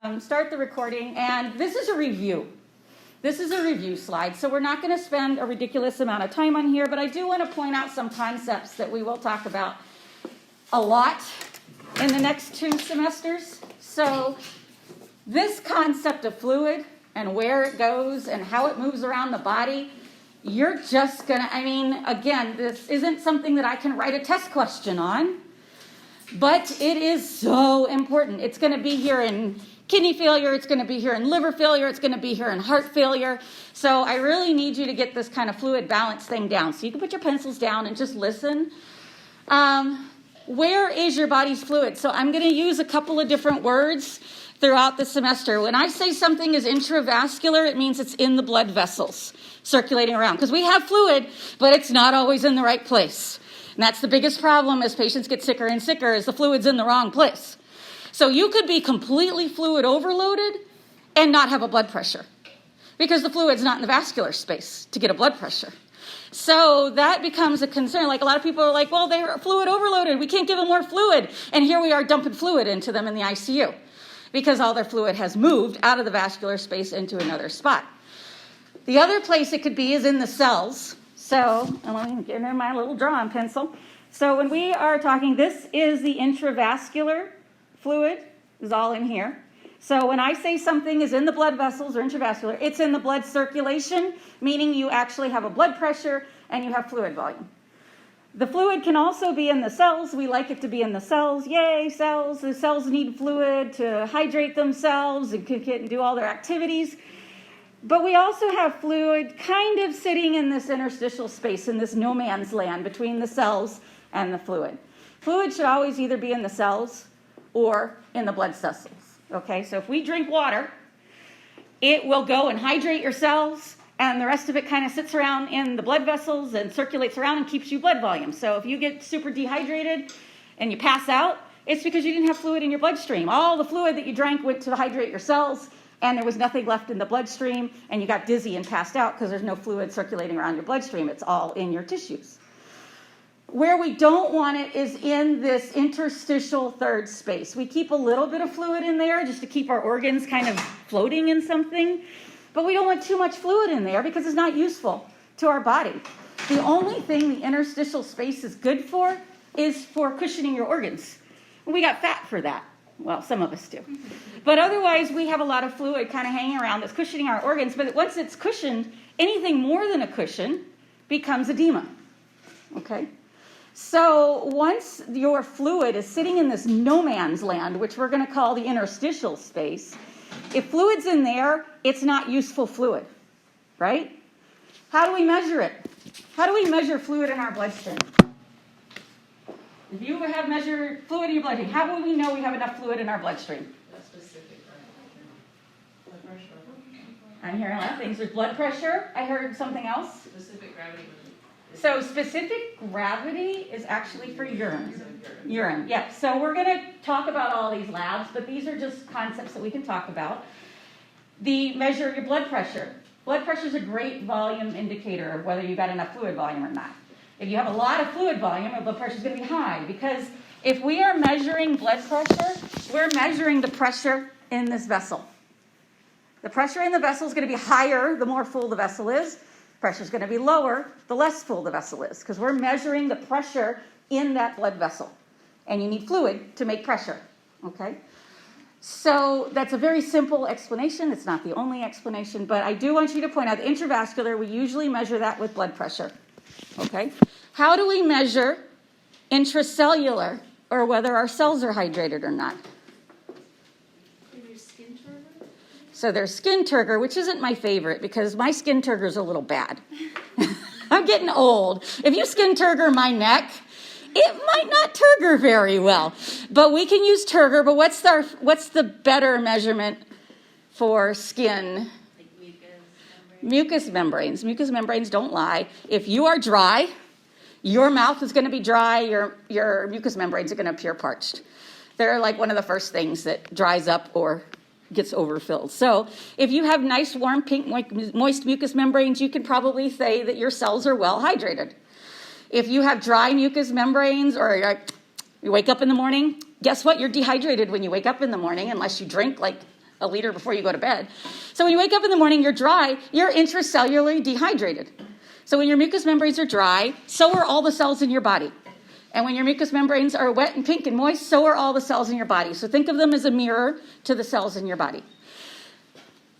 Start the recording, and this is a review. This is a review slide, so we're not going to spend a ridiculous amount of time on here, but I do want to point out some concepts that we will talk about a lot in the next 2 semesters. So this concept of fluid and where it goes and how it moves around the body, you're just going to, again, this isn't something that I can write a test question on, but it is so important. It's going to be here in kidney failure, it's going to be here in liver failure, it's going to be here in heart failure. So I really need you to get this kind of fluid balance thing down. So you can put your pencils down and just listen. Where is your body's fluid? So I'm going to use a couple of different words throughout the semester. When I say something is intravascular, it means it's in the blood vessels circulating around. Because we have fluid, but it's not always in the right place. And that's the biggest problem as patients get sicker and sicker, is the fluid's in the wrong place. So you could be completely fluid overloaded and not have a blood pressure because the fluid's not in the vascular space to get a blood pressure. So that becomes a concern. Like, a lot of people are like, well, they're fluid overloaded. We can't give them more fluid. And here we are dumping fluid into them in the ICU because all their fluid has moved out of the vascular space into another spot. The other place it could be is in the cells. So let me get in my little drawing pencil. So when we are talking, this is the intravascular fluid, is all in here. So when I say something is in the blood vessels or intravascular, it's in the blood circulation, meaning you actually have a blood pressure and you have fluid volume. The fluid can also be in the cells. We like it to be in the cells. Yay, cells. The cells need fluid to hydrate themselves and do all their activities. But we also have fluid kind of sitting in this interstitial space, in this no man's land between the cells and the fluid. Fluid should always either be in the cells or in the blood vessels. Okay, so if we drink water, it will go and hydrate your cells, and the rest of it kind of sits around in the blood vessels and circulates around and keeps you blood volume. So if you get super dehydrated and you pass out, it's because you didn't have fluid in your bloodstream. All the fluid that you drank went to hydrate your cells, and there was nothing left in the bloodstream, and you got dizzy and passed out because there's no fluid circulating around your bloodstream. It's all in your tissues. Where we don't want it is in this interstitial third space. We keep a little bit of fluid in there just to keep our organs kind of floating in something, but we don't want too much fluid in there because it's not useful to our body. The only thing the interstitial space is good for is for cushioning your organs. We got fat for that. Well, some of us do. But otherwise, we have a lot of fluid kind of hanging around that's cushioning our organs, but once it's cushioned, anything more than a cushion becomes edema. Okay? So once your fluid is sitting in this no man's land, which we're going to call the interstitial space, if fluid's in there, it's not useful fluid, right? How do we measure it? How do we measure fluid in our bloodstream? If you have measured fluid in your bloodstream, how will we know we have enough fluid in our bloodstream? That's specific, right? Blood pressure. I'm hearing a lot of things. There's blood pressure. I heard something else. Specific gravity. So specific gravity is actually for urine. Urine, yeah. So we're going to talk about all these labs, but these are just concepts that we can talk about. The measure of your blood pressure. Blood pressure is a great volume indicator of whether you've got enough fluid volume or not. If you have a lot of fluid volume, your blood pressure is going to be high, because if we are measuring blood pressure, we're measuring the pressure in this vessel. The pressure in the vessel is going to be higher the more full the vessel is. Pressure is going to be lower the less full the vessel is, because we're measuring the pressure in that blood vessel. And you need fluid to make pressure. Okay? So that's a very simple explanation. It's not the only explanation, but I do want you to point out the intravascular, we usually measure that with blood pressure. Okay? How do we measure intracellular, or whether our cells are hydrated or not? Skin turgor? So there's skin turgor, which isn't my favorite because my skin turgor is a little bad. I'm getting old. If you skin turgor my neck, it might not turgor very well. But we can use turgor, but what's the better measurement for skin? Like Mucous membranes. Mucous membranes don't lie. If you are dry, your mouth is going to be dry, your mucous membranes are going to appear parched. They're like one of the first things that dries up or gets overfilled. So if you have nice, warm, pink, moist mucous membranes, you can probably say that your cells are well hydrated. If you have dry mucous membranes, or you wake up in the morning, guess what? You're dehydrated when you wake up in the morning, unless you drink like a liter before you go to bed. So when you wake up in the morning, you're dry, you're intracellularly dehydrated. So when your mucous membranes are dry, so are all the cells in your body. And when your mucous membranes are wet and pink and moist, so are all the cells in your body. So think of them as a mirror to the cells in your body.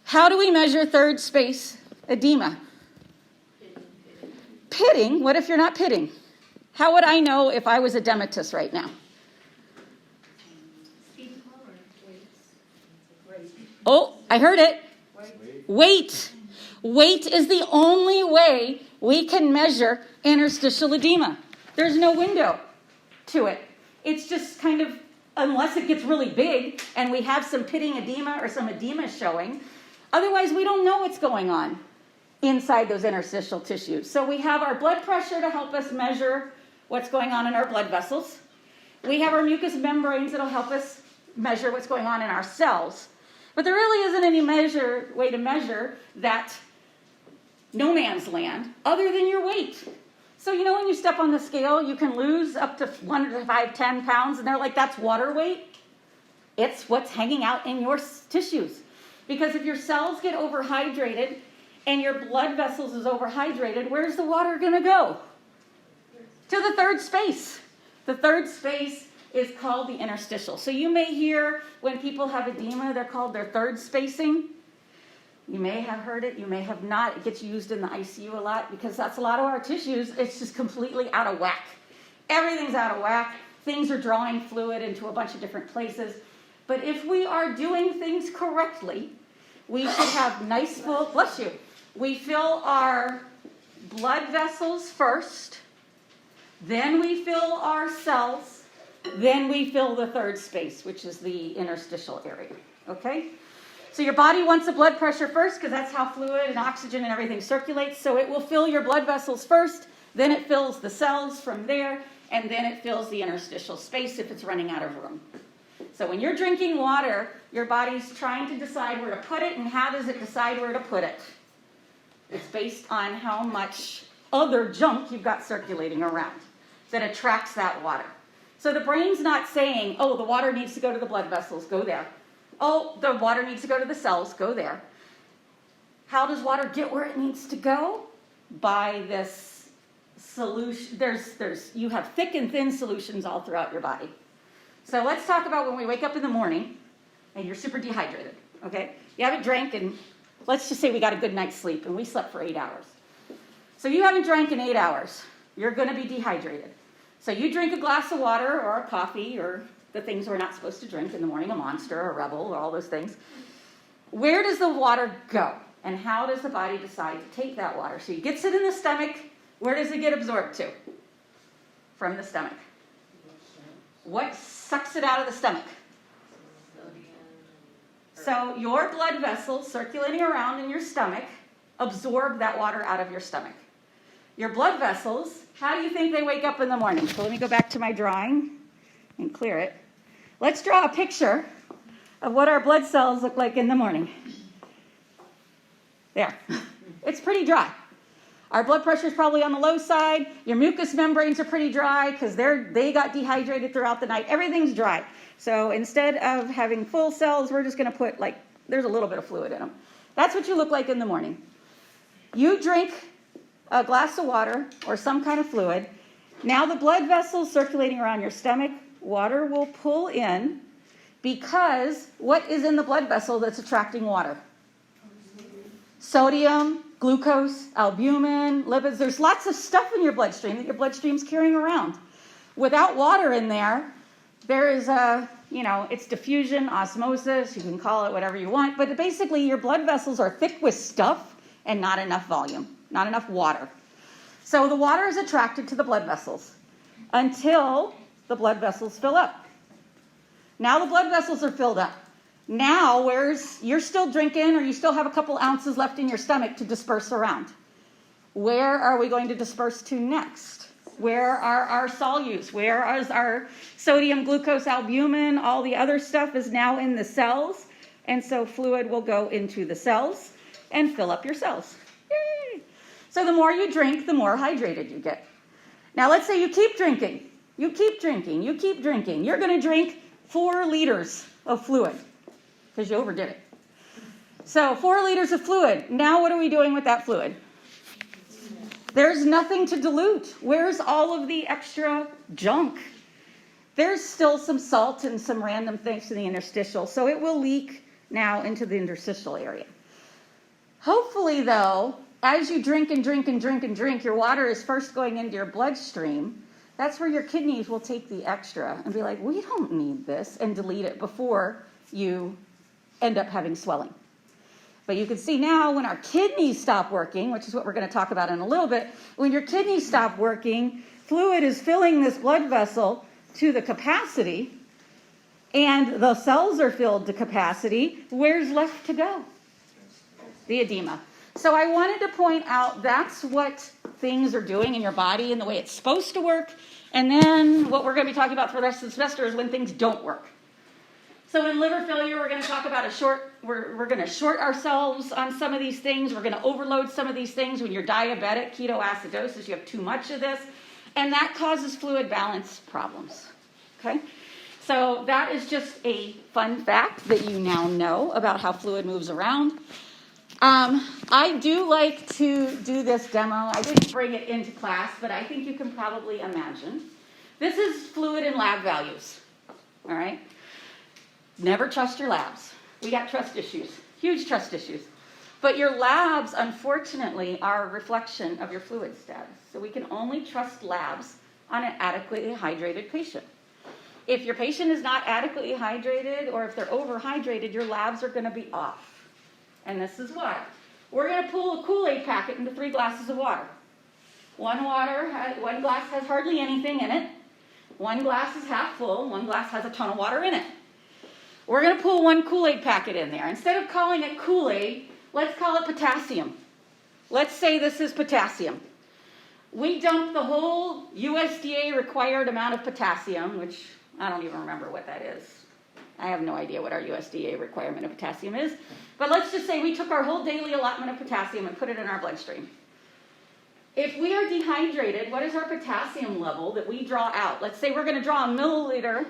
How do we measure third space edema? Pitting? What if you're not pitting? How would I know if I was edematous right now? Oh, I heard it. Weight. Weight is the only way we can measure interstitial edema. There's no window to it. It's just kind of, unless it gets really big and we have some pitting edema or some edema showing, otherwise we don't know what's going on inside those interstitial tissues. So we have our blood pressure to help us measure what's going on in our blood vessels. We have our mucous membranes that'll help us measure what's going on in our cells. But there really isn't any way to measure that no man's land other than your weight. So you know when you step on the scale, you can lose up to 1 to 5, 10 pounds, and they're like, that's water weight. It's what's hanging out in your tissues. Because if your cells get overhydrated and your blood vessels is overhydrated, where's the water going to go? To the third space. The third space is called the interstitial. So you may hear when people have edema, they're called their third spacing. You may have heard it, you may have not. It gets used in the ICU a lot because that's a lot of our tissues. It's just completely out of whack. Everything's out of whack. Things are drawing fluid into a bunch of different places. But if we are doing things correctly, we should have nice full, bless you. We fill our blood vessels first, then we fill our cells, then we fill the third space, which is the interstitial area, okay? So your body wants the blood pressure first because that's how fluid and oxygen and everything circulates. So it will fill your blood vessels first, then it fills the cells from there, and then it fills the interstitial space if it's running out of room. So when you're drinking water, your body's trying to decide where to put it, and how does it decide where to put it? It's based on how much other junk you've got circulating around that attracts that water. So the brain's not saying, oh, the water needs to go to the blood vessels, go there. Oh, the water needs to go to the cells, go there. How does water get where it needs to go? By this solution. You have thick and thin solutions all throughout your body. So let's talk about when we wake up in the morning and you're super dehydrated, okay? You haven't drank, and let's just say we got a good night's sleep and we slept for 8 hours. So you haven't drank in 8 hours. You're going to be dehydrated. So you drink a glass of water or a coffee or the things we're not supposed to drink in the morning, a Monster or a Rebel or all those things. Where does the water go? And how does the body decide to take that water? So it gets it in the stomach. Where does it get absorbed to? From the stomach. What sucks it out of the stomach? So your blood vessels circulating around in your stomach absorb that water out of your stomach. Your blood vessels, how do you think they wake up in the morning? So let me go back to my drawing and clear it. Let's draw a picture of what our blood cells look like in the morning. There. It's pretty dry. Our blood pressure is probably on the low side. Your mucous membranes are pretty dry because they got dehydrated throughout the night. Everything's dry. So instead of having full cells, we're just going to put, there's a little bit of fluid in them. That's what you look like in the morning. You drink a glass of water or some kind of fluid. Now the blood vessels circulating around your stomach, water will pull in because what is in the blood vessel that's attracting water? Sodium, glucose, albumin, lipids. There's lots of stuff in your bloodstream that your bloodstream's carrying around. Without water in there, there is it's diffusion, osmosis, you can call it whatever you want, but basically your blood vessels are thick with stuff and not enough volume, not enough water. So the water is attracted to the blood vessels until the blood vessels fill up. Now the blood vessels are filled up. Now you're still drinking, or you still have a couple ounces left in your stomach to disperse around. Where are we going to disperse to next? Where are our solutes? Where is our sodium, glucose, albumin? All the other stuff is now in the cells. And so fluid will go into the cells and fill up your cells. Yay! So the more you drink, the more hydrated you get. Now let's say you keep drinking. You keep drinking. You keep drinking. You're going to drink 4 liters of fluid because you overdid it. So 4 liters of fluid. Now what are we doing with that fluid? There's nothing to dilute. Where's all of the extra junk? There's still some salt and some random things in the interstitial, so it will leak now into the interstitial area. Hopefully, though, as you drink and drink and drink and drink, your water is first going into your bloodstream. That's where your kidneys will take the extra and be like, we don't need this, and delete it before you end up having swelling. But you can see now when our kidneys stop working, which is what we're going to talk about in a little bit, when your kidneys stop working, fluid is filling this blood vessel to the capacity, and the cells are filled to capacity. Where's left to go? The edema. So I wanted to point out that's what things are doing in your body and the way it's supposed to work. And then what we're going to be talking about for the rest of the semester is when things don't work. So in liver failure, we're going to talk about we're going to short ourselves on some of these things. We're going to overload some of these things. When you're diabetic, ketoacidosis, you have too much of this. And that causes fluid balance problems. Okay? So that is just a fun fact that you now know about how fluid moves around. I do like to do this demo. I didn't bring it into class, but I think you can probably imagine. This is fluid and lab values. All right? Never trust your labs. We got trust issues, huge trust issues. But your labs, unfortunately, are a reflection of your fluid status. So we can only trust labs on an adequately hydrated patient. If your patient is not adequately hydrated, or if they're overhydrated, your labs are going to be off. And this is why. We're going to pull a Kool-Aid packet into 3 glasses of water. One glass has hardly anything in it. One glass is half full. One glass has a ton of water in it. We're going to pull one Kool-Aid packet in there. Instead of calling it Kool-Aid, let's call it potassium. Let's say this is potassium. We dump the whole USDA required amount of potassium, which I don't even remember what that is. I have no idea what our USDA requirement of potassium is. But let's just say we took our whole daily allotment of potassium and put it in our bloodstream. If we are dehydrated, what is our potassium level that we draw out? Let's say we're going to draw a milliliter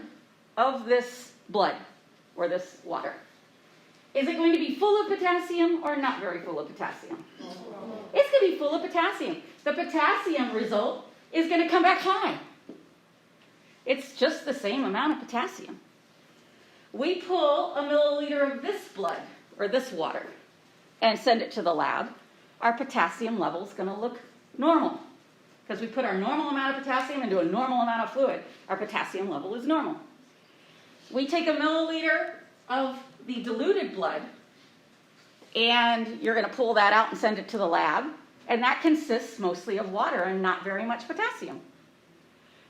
of this blood or this water. Is it going to be full of potassium or not very full of potassium? It's going to be full of potassium. The potassium result is going to come back high. It's just the same amount of potassium. We pull a milliliter of this blood or this water and send it to the lab. Our potassium level is going to look normal because we put our normal amount of potassium into a normal amount of fluid. Our potassium level is normal. We take a milliliter of the diluted blood, and you're going to pull that out and send it to the lab, and that consists mostly of water and not very much potassium.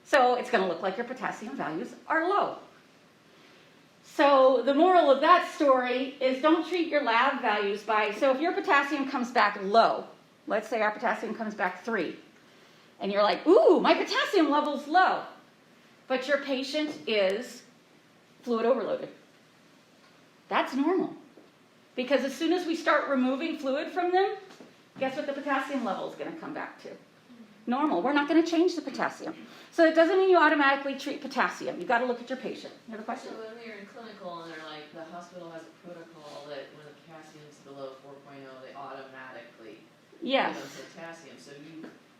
So it's going to look like your potassium values are low. So the moral of that story is don't treat your lab values so if your potassium comes back low, let's say our potassium comes back 3, and you're like, ooh, my potassium level's low, but your patient is fluid overloaded. That's normal. Because as soon as we start removing fluid from them, guess what the potassium level is going to come back to? Normal. We're not going to change the potassium. So it doesn't mean you automatically treat potassium. You've got to look at your patient. You have a question? So when we were in clinical and they're like, the hospital has a protocol that when the potassium's below 4.0, they automatically Yes. give them potassium. So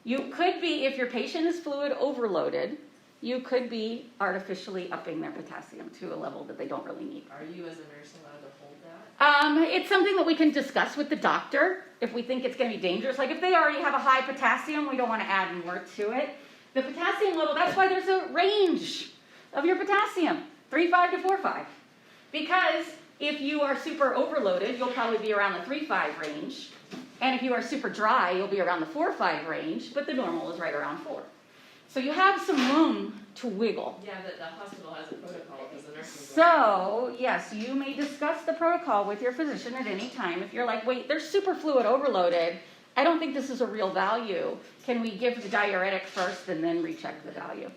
You could be, if your patient is fluid overloaded, you could be artificially upping their potassium to a level that they don't really need. are you as a nurse allowed to hold that? It's something that we can discuss with the doctor if we think it's going to be dangerous. Like if they already have a high potassium, we don't want to add more to it. The potassium level, that's why there's a range of your potassium, 3.5 to 4.5. Because if you are super overloaded, you'll probably be around the 3.5 range. And if you are super dry, you'll be around the 4.5 range, but the normal is right around 4. So you have some room to wiggle. Yeah, but the hospital has a protocol because the nurses. So, yes, you may discuss the protocol with your physician at any time. If you're like, wait, they're super fluid overloaded. I don't think this is a real value. Can we give the diuretic first and then recheck the value?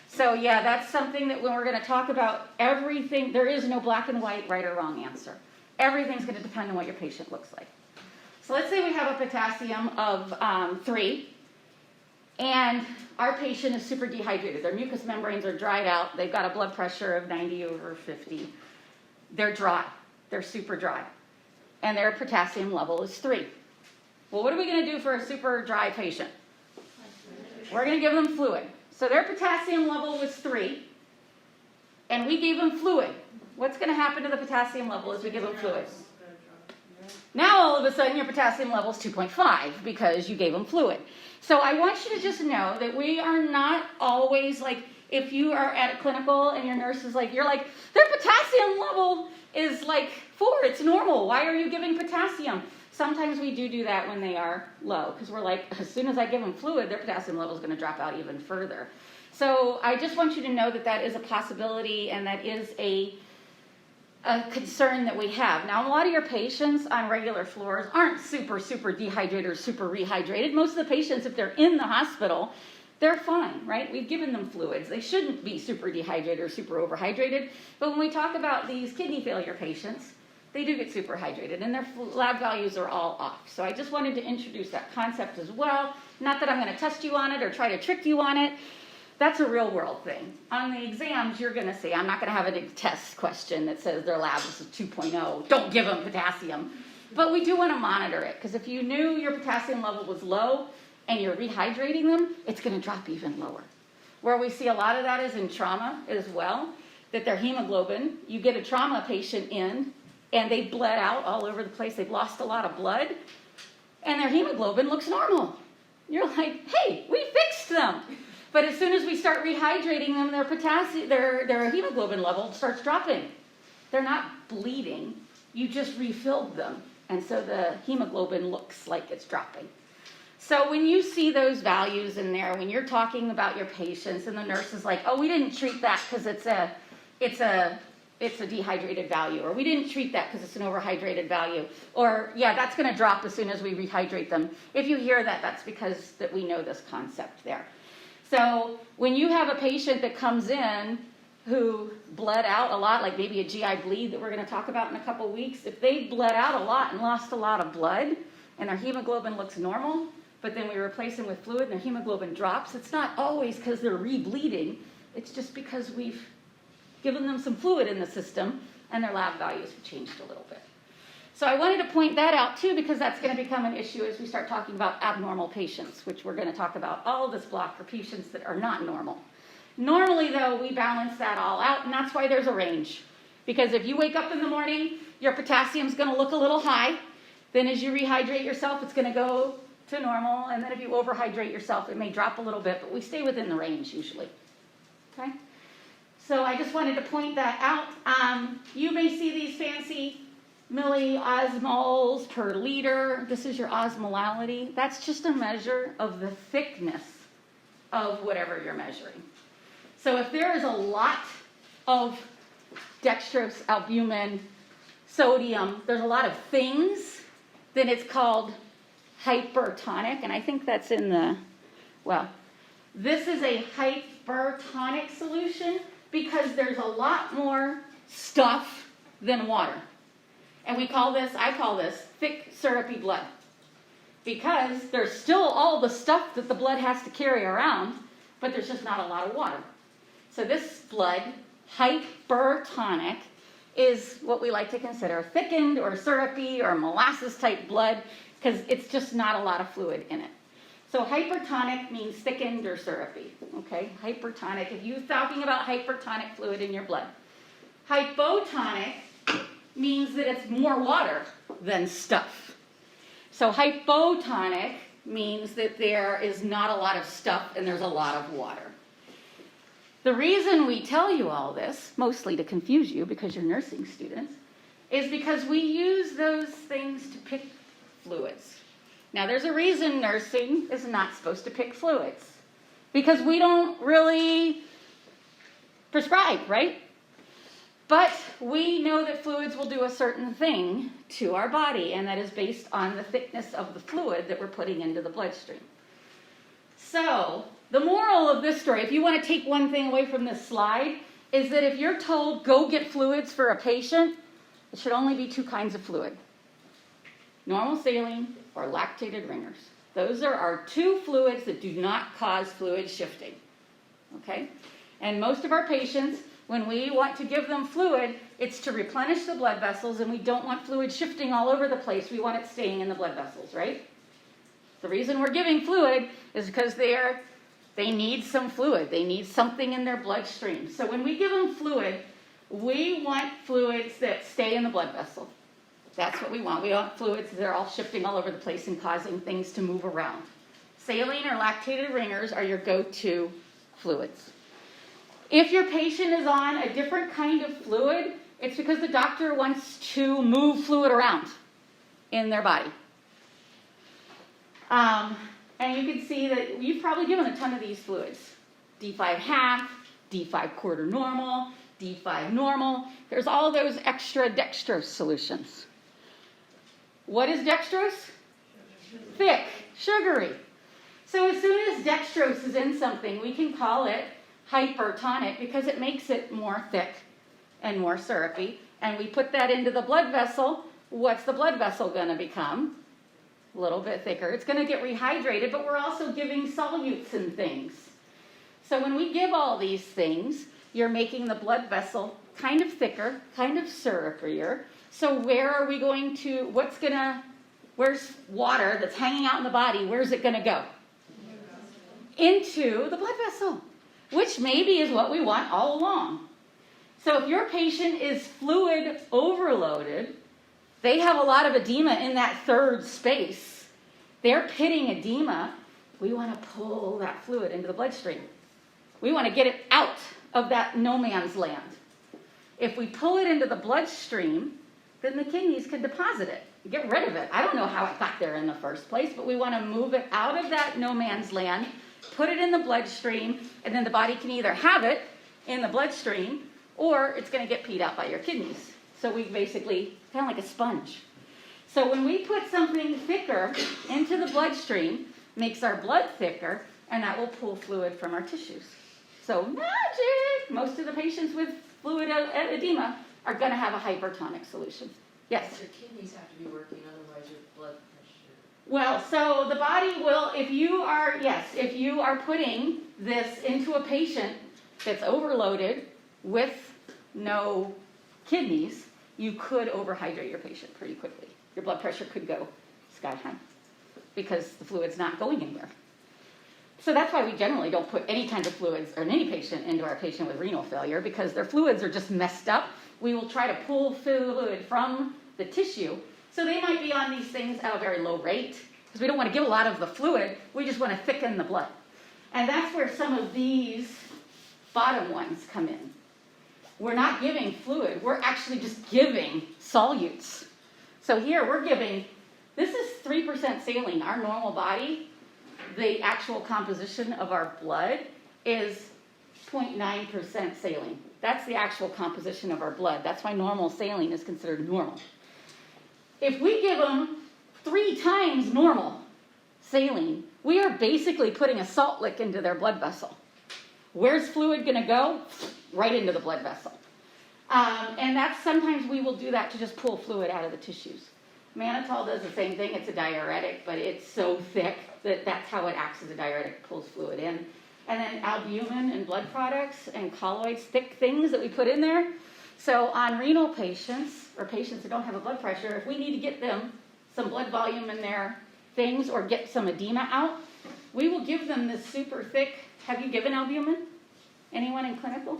So, yeah, that's something that when we're going to talk about everything, there is no black and white, right or wrong answer. Everything's going to depend on what your patient looks like. So let's say we have a potassium of 3. And our patient is super dehydrated. Their mucous membranes are dried out. They've got a blood pressure of 90/50. They're dry. They're super dry. and their potassium level is 3. Well, what are we going to do for a super dry patient? We're going to give them fluid. So their potassium level was 3, and we gave them fluid. What's going to happen to the potassium level as we give them fluid? Now, all of a sudden, your potassium level is 2.5 because you gave them fluid. So I want you to just know that we are not always like, if you are at a clinical and your nurse is like, you're like, their potassium level is like 4. It's normal. Why are you giving potassium? Sometimes we do that when they are low because we're like, as soon as I give them fluid, their potassium level is going to drop out even further. So I just want you to know that that is a possibility and that is a concern that we have. Now, a lot of your patients on regular floors aren't super dehydrated or super rehydrated. Most of the patients, if they're in the hospital, they're fine, right? We've given them fluids. They shouldn't be super dehydrated or super overhydrated. But when we talk about these kidney failure patients, they do get super hydrated, and their lab values are all off. So I just wanted to introduce that concept as well. Not that I'm going to test you on it or try to trick you on it. That's a real world thing. On the exams, you're going to see, I'm not going to have a test question that says their lab is 2.0. Don't give them potassium. But we do want to monitor it, because if you knew your potassium level was low and you're rehydrating them, it's going to drop even lower. Where we see a lot of that is in trauma as well, that their hemoglobin, you get a trauma patient in, and they bled out all over the place. They've lost a lot of blood, and their hemoglobin looks normal. You're like, hey, we fixed them. But as soon as we start rehydrating them, their hemoglobin level starts dropping. They're not bleeding. You just refilled them. And so the hemoglobin looks like it's dropping. So when you see those values in there, when you're talking about your patients and the nurse is like, oh, we didn't treat that because it's a dehydrated value, or we didn't treat that because it's an overhydrated value, or yeah, that's going to drop as soon as we rehydrate them. If you hear that, that's because that we know this concept there. So when you have a patient that comes in who bled out a lot, like maybe a GI bleed that we're going to talk about in a couple weeks, if they bled out a lot and lost a lot of blood and their hemoglobin looks normal, but then we replace them with fluid and their hemoglobin drops, it's not always because they're rebleeding. It's just because we've given them some fluid in the system and their lab values have changed a little bit. So I wanted to point that out too, because that's going to become an issue as we start talking about abnormal patients, which we're going to talk about all this block for patients that are not normal. Normally, though, we balance that all out, and that's why there's a range. Because if you wake up in the morning, your potassium's going to look a little high. Then as you rehydrate yourself, it's going to go to normal. And then if you overhydrate yourself, it may drop a little bit, but we stay within the range usually. Okay? So I just wanted to point that out. You may see these fancy milliosmoles per liter. This is your osmolality. That's just a measure of the thickness of whatever you're measuring. So if there is a lot of dextrose, albumin, sodium, there's a lot of things, then it's called hypertonic. And I think that's in the, well, this is a hypertonic solution because there's a lot more stuff than water. And I call this thick, syrupy blood. Because there's still all the stuff that the blood has to carry around, but there's just not a lot of water. So this blood, hypertonic, is what we like to consider thickened or syrupy or molasses-type blood, because it's just not a lot of fluid in it. So hypertonic means thickened or syrupy, okay? Hypertonic, if you're talking about hypertonic fluid in your blood. Hypotonic means that it's more water than stuff. So hypotonic means that there is not a lot of stuff and there's a lot of water. The reason we tell you all this, mostly to confuse you because you're nursing students, is because we use those things to pick fluids. Now, there's a reason nursing is not supposed to pick fluids, because we don't really prescribe, right? But we know that fluids will do a certain thing to our body, and that is based on the thickness of the fluid that we're putting into the bloodstream. So, the moral of this story, if you want to take one thing away from this slide, is that if you're told, go get fluids for a patient, it should only be 2 kinds of fluid. Normal saline or lactated ringers. Those are our 2 fluids that do not cause fluid shifting. Okay? And most of our patients, When we want to give them fluid, it's to replenish the blood vessels, and we don't want fluid shifting all over the place. We want it staying in the blood vessels, right? The reason we're giving fluid is because they need some fluid. They need something in their bloodstream. So when we give them fluid, we want fluids that stay in the blood vessel. That's what we want. We want fluids that are all shifting all over the place and causing things to move around. Saline or lactated ringers are your go-to fluids. If your patient is on a different kind of fluid, it's because the doctor wants to move fluid around in their body. And you can see that you've probably given a ton of these fluids. D5 half, D5 quarter normal, D5 normal. There's all those extra dextrose solutions. What is dextrose? Thick, sugary. So as soon as dextrose is in something, we can call it hypertonic because it makes it more thick and more syrupy. And we put that into the blood vessel. What's the blood vessel going to become? A little bit thicker. It's going to get rehydrated, but we're also giving solutes and things. So when we give all these things, you're making the blood vessel kind of thicker, kind of syrupier. So where are we going to, where's water that's hanging out in the body, where's it going to go? Into the blood vessel, which maybe is what we want all along. So if your patient is fluid overloaded, they have a lot of edema in that third space. They're pitting edema. We want to pull that fluid into the bloodstream. We want to get it out of that no man's land. If we pull it into the bloodstream, then the kidneys can deposit it, get rid of it. I don't know how it got there in the first place, but we want to move it out of that no man's land, put it in the bloodstream, and then the body can either have it in the bloodstream or it's going to get peed out by your kidneys. So we basically, kind of like a sponge. So when we put something thicker into the bloodstream, makes our blood thicker, and that will pull fluid from our tissues. So magic! Most of the patients with fluid edema are going to have a hypertonic solution. Yes? Your kidneys have to be working, otherwise your blood pressure. Well, so the body will, if you are putting this into a patient that's overloaded with no kidneys, you could overhydrate your patient pretty quickly. Your blood pressure could go sky high because the fluid's not going anywhere. So that's why we generally don't put any kind of fluids or any patient into our patient with renal failure because their fluids are just messed up. We will try to pull fluid from the tissue. So they might be on these things at a very low rate because we don't want to give a lot of the fluid. We just want to thicken the blood. And that's where some of these bottom ones come in. We're not giving fluid. We're actually just giving solutes. So here we're giving, this is 3% saline. Our normal body, the actual composition of our blood is 0.9% saline. That's the actual composition of our blood. That's why normal saline is considered normal. If we give them 3 times normal saline, we are basically putting a salt lick into their blood vessel. Where's fluid going to go? Right into the blood vessel. And that's sometimes we will do that to just pull fluid out of the tissues. Mannitol does the same thing. It's a diuretic, but it's so thick that that's how it acts as a diuretic, pulls fluid in. And then albumin and blood products and colloids, thick things that we put in there. So on renal patients, or patients that don't have a blood pressure, if we need to get them some blood volume in their things or get some edema out, we will give them this super thick. Have you given albumin? Anyone in clinical?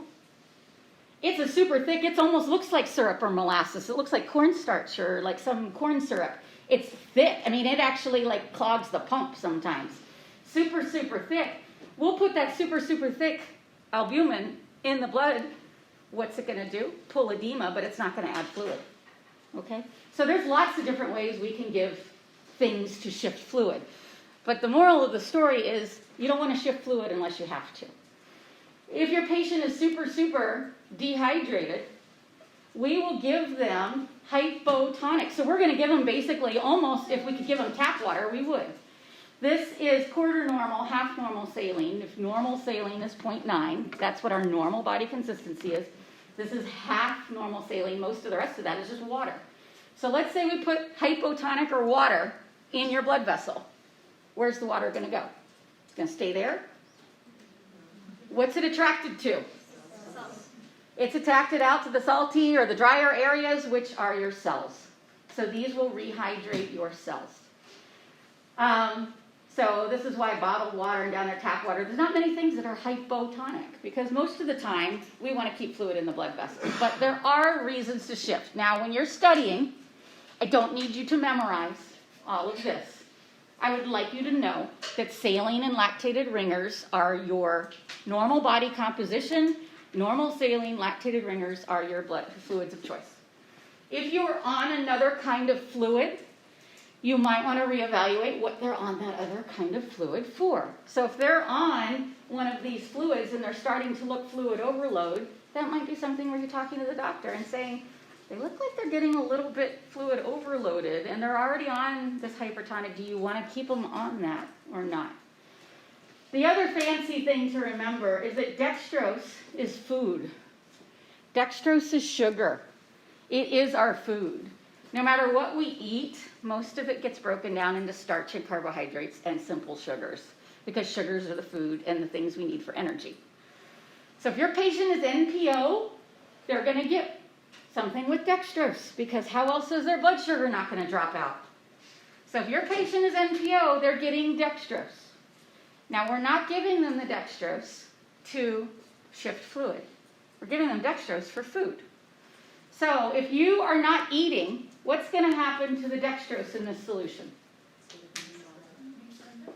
It's a super thick, it almost looks like syrup or molasses. It looks like cornstarch or like some corn syrup. It's thick. I mean, it actually like clogs the pump sometimes. Super, super thick. We'll put that super, super thick albumin in the blood. What's it going to do? Pull edema, but it's not going to add fluid. Okay? So there's lots of different ways we can give things to shift fluid. But the moral of the story is you don't want to shift fluid unless you have to. If your patient is super, super dehydrated, we will give them hypotonic. So we're going to give them basically almost, if we could give them tap water, we would. This is quarter normal, half normal saline. If normal saline is 0.9, that's what our normal body consistency is. This is half normal saline. Most of the rest of that is just water. So let's say we put hypotonic or water in your blood vessel. Where's the water going to go? It's going to stay there. What's it attracted to? It's attracted out to the salty or the drier areas, which are your cells. So these will rehydrate your cells. So this is why bottled water and down there tap water, there's not many things that are hypotonic, because most of the time we want to keep fluid in the blood vessels. But there are reasons to shift. Now, when you're studying, I don't need you to memorize all of this. I would like you to know that saline and lactated ringers are your normal body composition. Normal saline, lactated ringers are your blood fluids of choice. If you're on another kind of fluid, you might want to reevaluate what they're on that other kind of fluid for. So if they're on one of these fluids and they're starting to look fluid overload, that might be something where you're talking to the doctor and saying, they look like they're getting a little bit fluid overloaded and they're already on this hypertonic. Do you want to keep them on that or not? The other fancy thing to remember is that dextrose is food. Dextrose is sugar. It is our food. No matter what we eat, most of it gets broken down into starch and carbohydrates and simple sugars, because sugars are the food and the things we need for energy. So if your patient is NPO, they're going to get something with dextrose, because how else is their blood sugar not going to drop out? So if your patient is NPO, they're getting dextrose. Now, we're not giving them the dextrose to shift fluid. We're giving them dextrose for food. So if you are not eating, what's going to happen to the dextrose in this solution?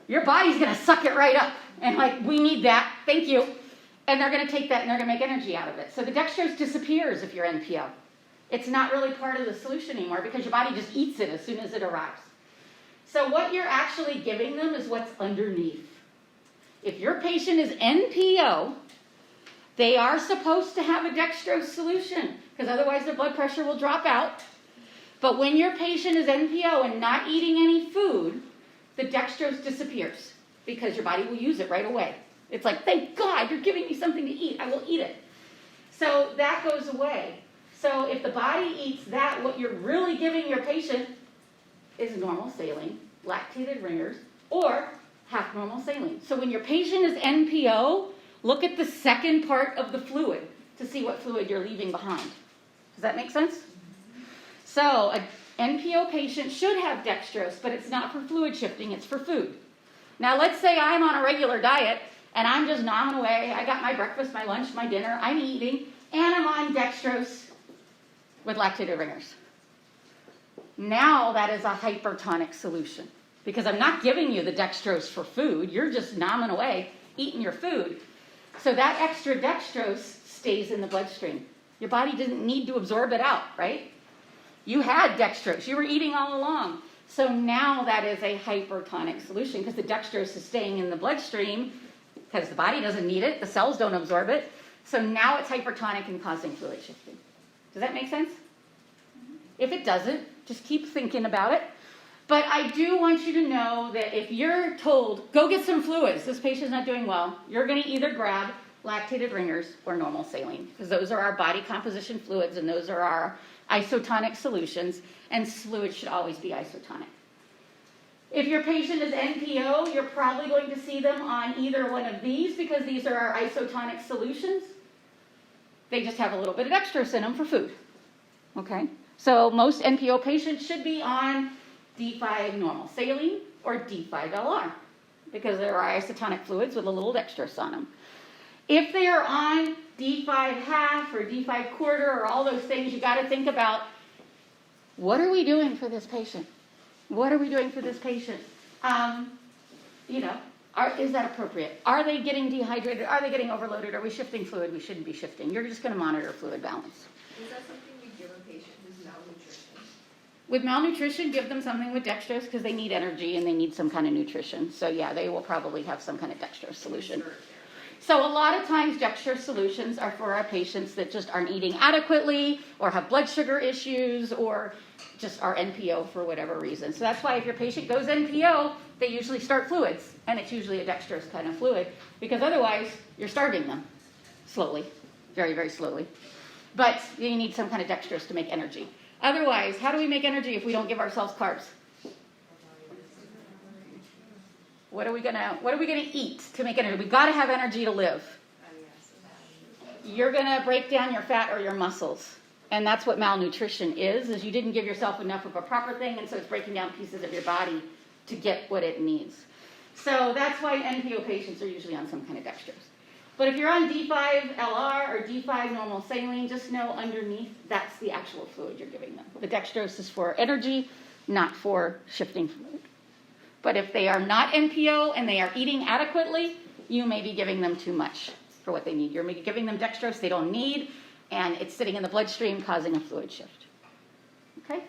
Your body's going to suck it right up. And like, we need that. Thank you. And they're going to take that and they're going to make energy out of it. So the dextrose disappears if you're NPO. It's not really part of the solution anymore because your body just eats it as soon as it arrives. So what you're actually giving them is what's underneath. If your patient is NPO, they are supposed to have a dextrose solution, because otherwise their blood pressure will drop out. But when your patient is NPO and not eating any food, the dextrose disappears because your body will use it right away. It's like, thank God you're giving me something to eat. I will eat it. So that goes away. So if the body eats that, what you're really giving your patient is normal saline, lactated ringers, or half normal saline. So when your patient is NPO, look at the second part of the fluid to see what fluid you're leaving behind. Does that make sense? So an NPO patient should have dextrose, but it's not for fluid shifting, it's for food. Now let's say I'm on a regular diet and I'm just gnawing away. I got my breakfast, my lunch, my dinner, I'm eating, and I'm on dextrose with lactated ringers. Now that is a hypertonic solution, because I'm not giving you the dextrose for food. You're just nomming away, eating your food. So that extra dextrose stays in the bloodstream. Your body didn't need to absorb it out, right? You had dextrose. You were eating all along. So now that is a hypertonic solution, because the dextrose is staying in the bloodstream because the body doesn't need it. The cells don't absorb it. So now it's hypertonic and causing fluid shifting. Does that make sense? If it doesn't, just keep thinking about it. But I do want you to know that if you're told, go get some fluids, this patient's not doing well, you're going to either grab lactated ringers or normal saline, because those are our body composition fluids and those are our isotonic solutions, and fluids should always be isotonic. If your patient is NPO, you're probably going to see them on either one of these, because these are our isotonic solutions. They just have a little bit of dextrose in them for food. Okay? So most NPO patients should be on D5 normal saline or D5LR, because there are isotonic fluids with a little dextrose on them. If they are on D5 half or D5 quarter or all those things, you got to think about, what are we doing for this patient? What are we doing for this patient? Is that appropriate? Are they getting dehydrated? Are they getting overloaded? Are we shifting fluid we shouldn't be shifting? You're just going to monitor fluid balance. Is that something you give a patient who's malnutrition? With malnutrition, give them something with dextrose, because they need energy and they need some kind of nutrition. So yeah, they will probably have some kind of dextrose solution. So a lot of times dextrose solutions are for our patients that just aren't eating adequately or have blood sugar issues or just are NPO for whatever reason. So that's why if your patient goes NPO, they usually start fluids, and it's usually a dextrose kind of fluid, because otherwise you're starving them slowly, very, very slowly. But you need some kind of dextrose to make energy. Otherwise, how do we make energy if we don't give ourselves carbs? What are we gonna eat to make energy? We got to have energy to live. you're going to break down your fat or your muscles. And that's what malnutrition is you didn't give yourself enough of a proper thing, and so it's breaking down pieces of your body to get what it needs. So that's why NPO patients are usually on some kind of dextrose. But if you're on D5-LR or D5 normal saline, just know underneath that's the actual fluid you're giving them. The dextrose is for energy, not for shifting fluid. But if they are not NPO and they are eating adequately, you may be giving them too much for what they need. You're maybe giving them dextrose they don't need, and it's sitting in the bloodstream causing a fluid shift. Okay?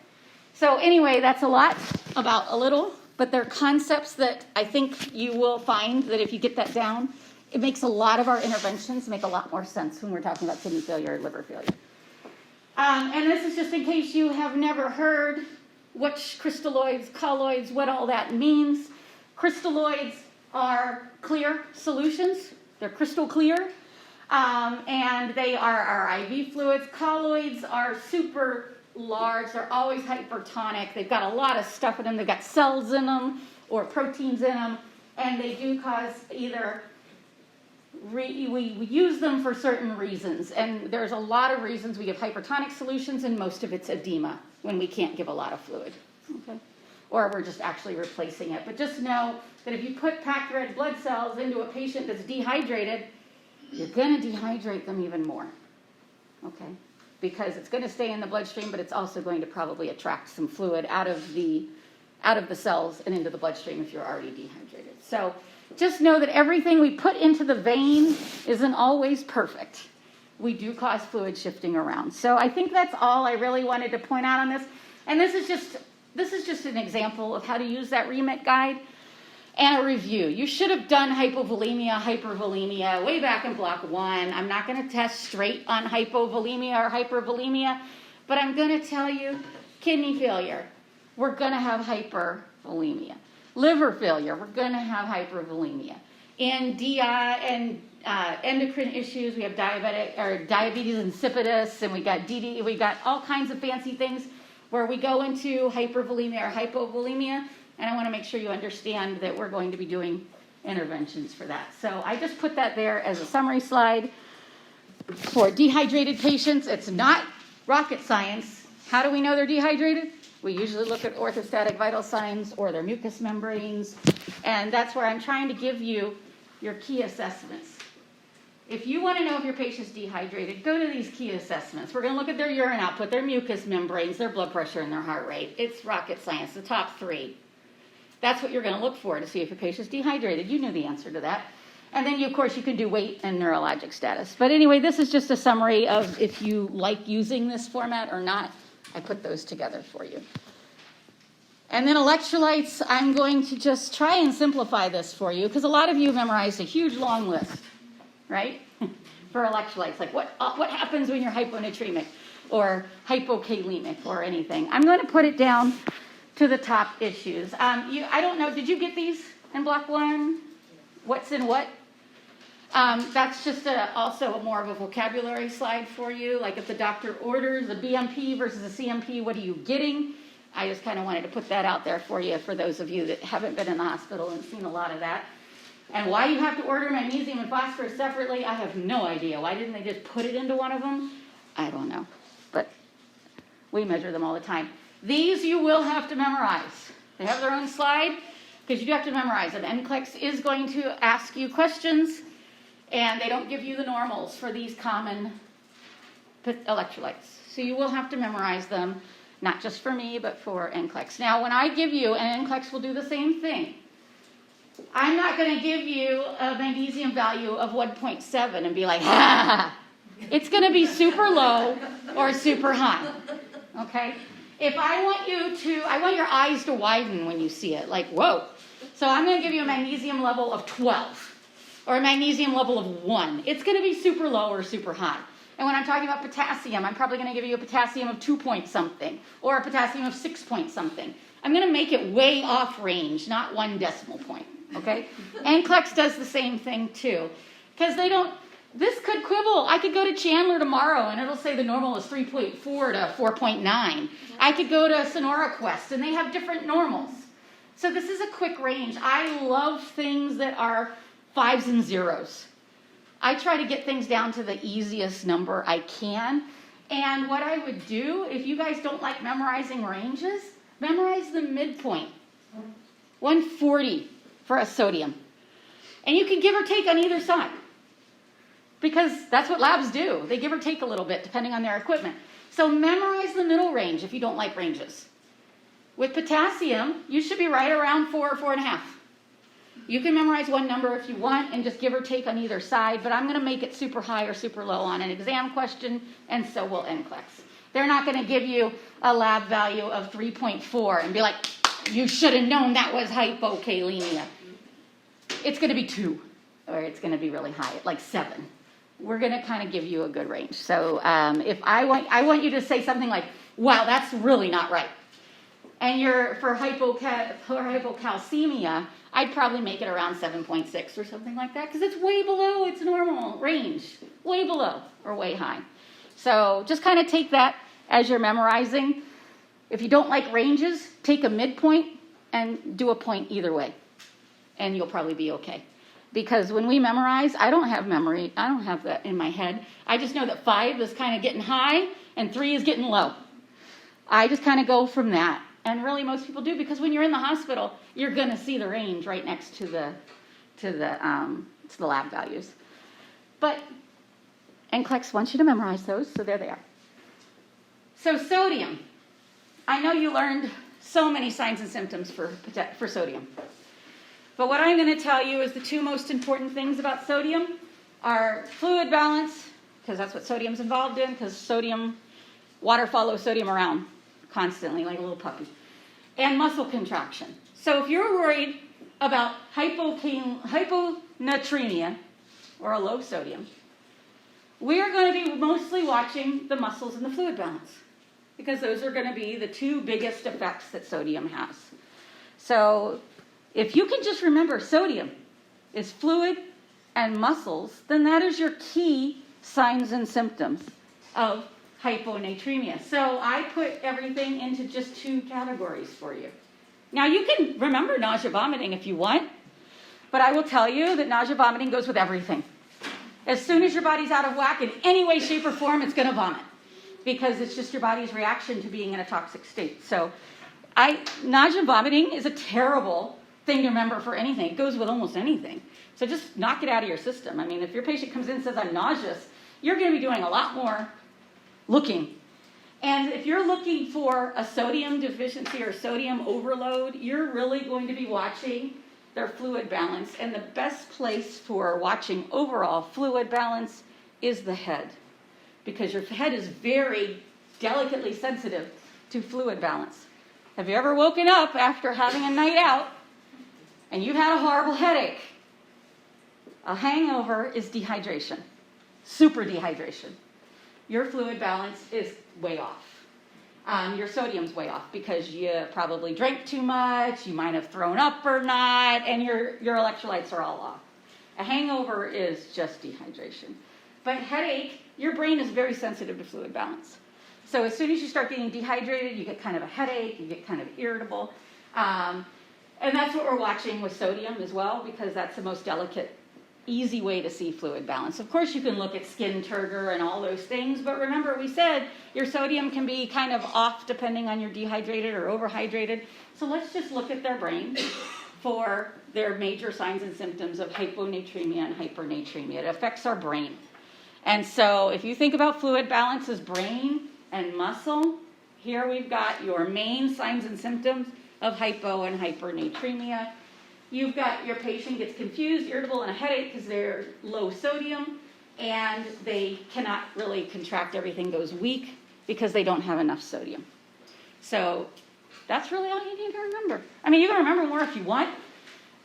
So anyway, that's a lot about a little, but they're concepts that I think you will find that if you get that down, it makes a lot of our interventions make a lot more sense when we're talking about kidney failure or liver failure. And this is just in case you have never heard what crystalloids, colloids, what all that means. Crystalloids are clear solutions. They're crystal clear. And they are our IV fluids. Colloids are super large. They're always hypertonic. They've got a lot of stuff in them. They've got cells in them or proteins in them. And they do cause either... we use them for certain reasons, and there's a lot of reasons we give hypertonic solutions, and most of it's edema when we can't give a lot of fluid, okay? Or we're just actually replacing it. But just know that if you put packed red blood cells into a patient that's dehydrated, you're going to dehydrate them even more, okay? Because it's going to stay in the bloodstream, but it's also going to probably attract some fluid out of the cells and into the bloodstream if you're already dehydrated. So just know that everything we put into the vein isn't always perfect. We do cause fluid shifting around. So I think that's all I really wanted to point out on this. And this is just an example of how to use that remit guide and a review. You should have done hypovolemia, hypervolemia way back in block 1. I'm not going to test straight on hypovolemia or hypervolemia, but I'm going to tell you kidney failure, we're going to have hypervolemia. Liver failure, we're going to have hypervolemia. In DI and endocrine issues, we have diabetes insipidus, and we got DD. We got all kinds of fancy things where we go into hypervolemia or hypovolemia, and I want to make sure you understand that we're going to be doing interventions for that. So I just put that there as a summary slide. For dehydrated patients, it's not rocket science. How do we know they're dehydrated? We usually look at orthostatic vital signs or their mucous membranes, and that's where I'm trying to give you your key assessments. If you want to know if your patient's dehydrated, go to these key assessments. We're going to look at their urine output, their mucous membranes, their blood pressure, and their heart rate. It's rocket science, the top 3. That's what you're going to look for to see if your patient's dehydrated. You knew the answer to that. And then, of course, you can do weight and neurologic status. But anyway, this is just a summary of if you like using this format or not. I put those together for you. And then electrolytes, I'm going to just try and simplify this for you, because a lot of you memorized a huge long list, right, for electrolytes. Like what happens when you're hyponatremic or hypokalemic or anything. I'm going to put it down to the top issues. I don't know, did you get these in block 1? What's in what? That's just also more of a vocabulary slide for you. Like if the doctor orders a BMP versus a CMP, what are you getting? I just kind of wanted to put that out there for you, for those of you that haven't been in the hospital and seen a lot of that. And why you have to order magnesium and phosphorus separately, I have no idea. Why didn't they just put it into one of them? I don't know. But we measure them all the time. These you will have to memorize. They have their own slide, because you do have to memorize them. NCLEX is going to ask you questions, and they don't give you the normals for these common electrolytes. So you will have to memorize them, not just for me, but for NCLEX. Now, when I give you, and NCLEX will do the same thing, I'm not going to give you a magnesium value of 1.7 and be like, ha! It's going to be super low or super high, okay? If I want your eyes to widen when you see it, like, whoa. So I'm going to give you a magnesium level of 12 or a magnesium level of 1. It's going to be super low or super high. And when I'm talking about potassium, I'm probably going to give you a potassium of 2 point something or a potassium of 6 point something. I'm going to make it way off range, not 1 decimal point, okay? NCLEX does the same thing too, because this could quibble. I could go to Chandler tomorrow and it'll say the normal is 3.4 to 4.9. I could go to Sonora Quest and they have different normals. So this is a quick range. I love things that are 5s and 0s. I try to get things down to the easiest number I can. And what I would do, if you guys don't like memorizing ranges, memorize the midpoint. 140 for a sodium. And you can give or take on either side. Because that's what labs do. They give or take a little bit depending on their equipment. So memorize the middle range if you don't like ranges. With potassium, you should be right around 4 or 4.5. You can memorize one number if you want and just give or take on either side, but I'm going to make it super high or super low on an exam question, and so will NCLEX. They're not going to give you a lab value of 3.4 and be like, you should have known that was hypokalemia. It's going to be 2, or it's going to be really high, like 7. We're going to kind of give you a good range. So if I want you to say something like, wow, that's really not right. And for hypocalcemia, I'd probably make it around 7.6 or something like that, because it's way below its normal range, way below or way high. So just kind of take that as you're memorizing. If you don't like ranges, take a midpoint and do a point either way, and you'll probably be okay. Because when we memorize, I don't have memory. I don't have that in my head. I just know that 5 is kind of getting high and 3 is getting low. I just kind of go from that. And really most people do, because when you're in the hospital, you're going to see the range right next to the lab values. But NCLEX wants you to memorize those, so there they are. So sodium. I know you learned so many signs and symptoms for sodium. But what I'm going to tell you is the 2 most important things about sodium are fluid balance, because that's what sodium's involved in, because water follows sodium around constantly like a little puppy, and muscle contraction. So if you're worried about hyponatremia, or a low sodium, we are going to be mostly watching the muscles and the fluid balance, because those are going to be the 2 biggest effects that sodium has. So if you can just remember sodium is fluid and muscles, then that is your key signs and symptoms of hyponatremia. So I put everything into just 2 categories for you. Now you can remember nausea, vomiting if you want, but I will tell you that nausea, vomiting goes with everything. As soon as your body's out of whack in any way, shape, or form, it's going to vomit, because it's just your body's reaction to being in a toxic state. So nausea, vomiting is a terrible thing to remember for anything. It goes with almost anything. So just knock it out of your system. I mean, if your patient comes in and says, I'm nauseous, you're going to be doing a lot more looking. And if you're looking for a sodium deficiency or sodium overload, you're really going to be watching their fluid balance. And the best place for watching overall fluid balance is the head, because your head is very delicately sensitive to fluid balance. Have you ever woken up after having a night out and you've had a horrible headache? A hangover is dehydration, super dehydration. Your fluid balance is way off. Your sodium's way off because you probably drank too much, you might have thrown up or not, and your electrolytes are all off. A hangover is just dehydration. But headache, your brain is very sensitive to fluid balance. So as soon as you start getting dehydrated, you get kind of a headache, you get kind of irritable. And that's what we're watching with sodium as well, because that's the most delicate, easy way to see fluid balance. Of course, you can look at skin turgor and all those things, but remember we said your sodium can be kind of off depending on you're dehydrated or overhydrated. So let's just look at their brain for their major signs and symptoms of hyponatremia and hypernatremia. It affects our brain. And so if you think about fluid balance as brain and muscle, here we've got your main signs and symptoms of hypo and hypernatremia. You've got your patient gets confused, irritable, and a headache because they're low sodium, and they cannot really contract. Everything goes weak because they don't have enough sodium. So that's really all you need to remember. I mean, you can remember more if you want,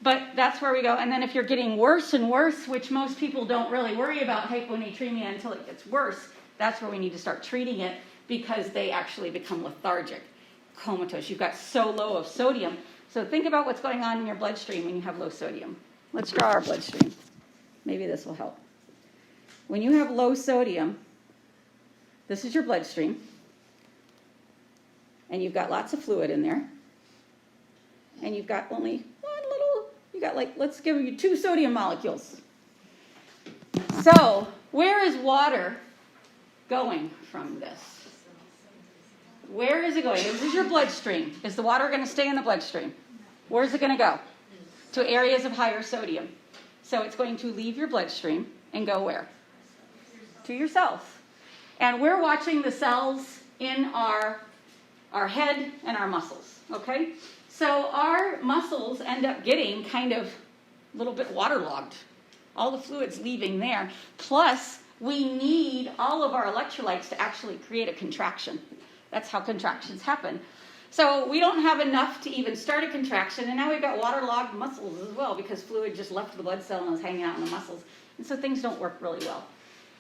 but that's where we go. And then if you're getting worse and worse, which most people don't really worry about hyponatremia until it gets worse, that's where we need to start treating it, because they actually become lethargic, comatose. You've got so low of sodium. So think about what's going on in your bloodstream when you have low sodium. Let's draw our bloodstream. Maybe this will help. When you have low sodium, this is your bloodstream. And you've got lots of fluid in there. And you've got only one little, let's give you 2 sodium molecules. So, where is water going from this? Where is it going? This is your bloodstream. Is the water going to stay in the bloodstream? Where is it going to go? To areas of higher sodium. So it's going to leave your bloodstream and go where? To your cells. And we're watching the cells in our head and our muscles, okay? So our muscles end up getting kind of a little bit waterlogged. All the fluid's leaving there. Plus, we need all of our electrolytes to actually create a contraction. That's how contractions happen. So we don't have enough to even start a contraction, and now we've got waterlogged muscles as well because fluid just left the blood cell and was hanging out in the muscles. And so things don't work really well.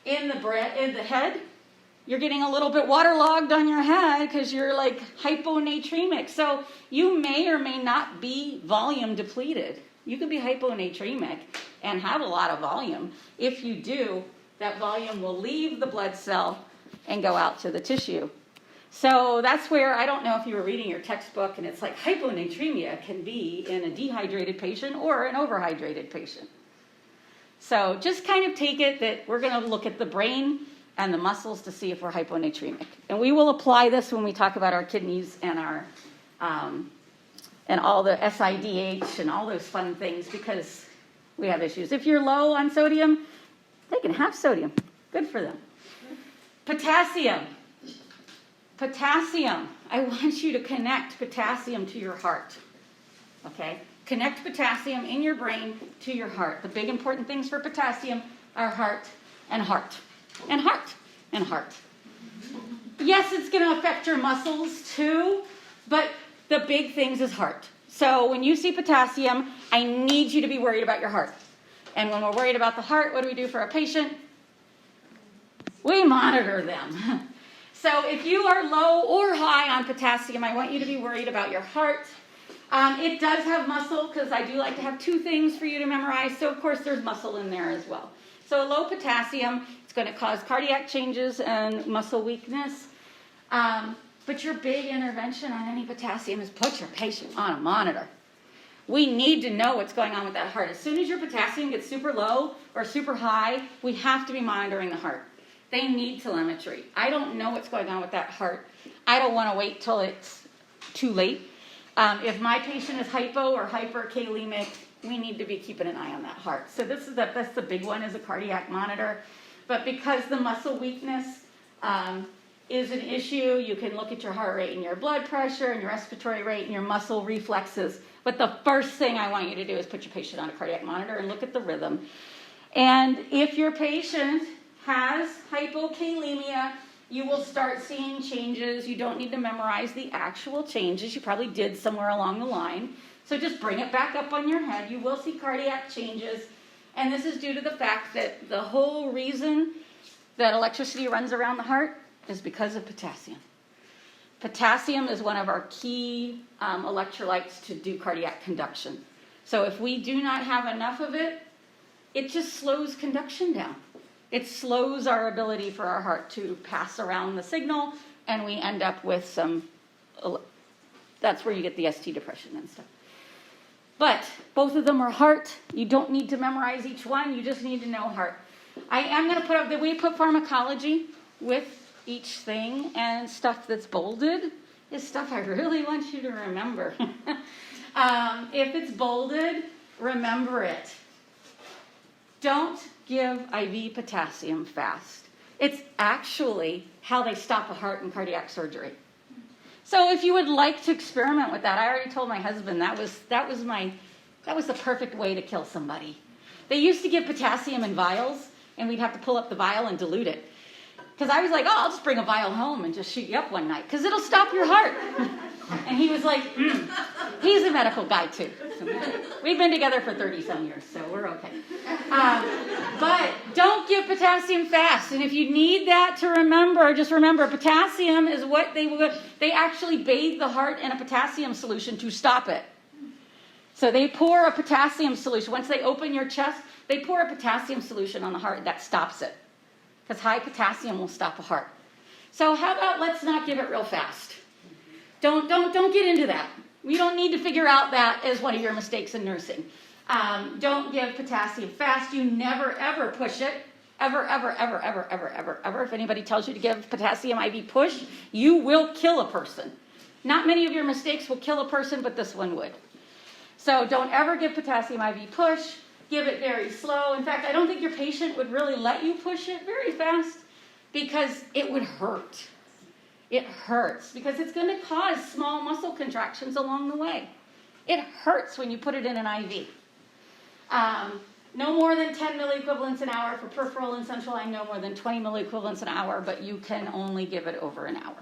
In the head, you're getting a little bit waterlogged on your head because you're like hyponatremic. So you may or may not be volume depleted. You could be hyponatremic and have a lot of volume. If you do, that volume will leave the blood cell and go out to the tissue. So that's where, I don't know if you were reading your textbook, and it's like hyponatremia can be in a dehydrated patient or an overhydrated patient. So just kind of take it that we're going to look at the brain and the muscles to see if we're hyponatremic. And we will apply this when we talk about our kidneys and our and all the SIDH and all those fun things because we have issues. If you're low on sodium, they can have sodium. Good for them. Potassium. Potassium. I want you to connect potassium to your heart. Okay? Connect potassium in your brain to your heart. The big important things for potassium are heart and heart. And heart and heart. Yes, it's going to affect your muscles too, but the big things is heart. So when you see potassium, I need you to be worried about your heart. And when we're worried about the heart, what do we do for a patient? We monitor them. So if you are low or high on potassium, I want you to be worried about your heart. It does have muscle because I do like to have two things for you to memorize. So of course there's muscle in there as well. So low potassium, it's going to cause cardiac changes and muscle weakness. But your big intervention on any potassium is put your patient on a monitor. We need to know what's going on with that heart. As soon as your potassium gets super low or super high, we have to be monitoring the heart. They need telemetry. I don't know what's going on with that heart. I don't want to wait till it's too late. If my patient is hypo or hyperkalemic, we need to be keeping an eye on that heart. So that's the big one is a cardiac monitor. But because the muscle weakness is an issue, you can look at your heart rate and your blood pressure and your respiratory rate and your muscle reflexes. But the first thing I want you to do is put your patient on a cardiac monitor and look at the rhythm. And if your patient has hypokalemia, you will start seeing changes. You don't need to memorize the actual changes. You probably did somewhere along the line. So just bring it back up on your head. You will see cardiac changes. And this is due to the fact that the whole reason that electricity runs around the heart is because of potassium. Potassium is one of our key electrolytes to do cardiac conduction. So if we do not have enough of it, it just slows conduction down. It slows our ability for our heart to pass around the signal, and we end up with that's where you get the ST depression and stuff. But both of them are heart. You don't need to memorize each one. You just need to know heart. I am going to put we put pharmacology with each thing, and stuff that's bolded is stuff I really want you to remember. If it's bolded, remember it. Don't give IV potassium fast. It's actually how they stop a heart in cardiac surgery. So if you would like to experiment with that, I already told my husband that was the perfect way to kill somebody. They used to give potassium in vials, and we'd have to pull up the vial and dilute it. Because I was like, I'll just bring a vial home and just shoot you up one night, because it'll stop your heart. And he was like, He's a medical guy too. So we've been together for 30-some years, so we're okay. But don't give potassium fast. And if you need that to remember, just remember potassium is what they actually bathe the heart in a potassium solution to stop it. So they pour a potassium solution. Once they open your chest, they pour a potassium solution on the heart that stops it. Because high potassium will stop a heart. So how about let's not give it real fast. Don't get into that. You don't need to figure out that as one of your mistakes in nursing. Don't give potassium fast. You never, ever push it Ever, ever, ever, ever, ever, ever, ever. If anybody tells you to give potassium IV push, you will kill a person. Not many of your mistakes will kill a person, but this one would. So don't ever give potassium IV push. Give it very slow. In fact, I don't think your patient would really let you push it very fast because it would hurt. It hurts because it's going to cause small muscle contractions along the way. It hurts when you put it in an IV. No more than 10 milliequivalents an hour for peripheral and central line, no more than 20 milliequivalents an hour, but you can only give it over an hour.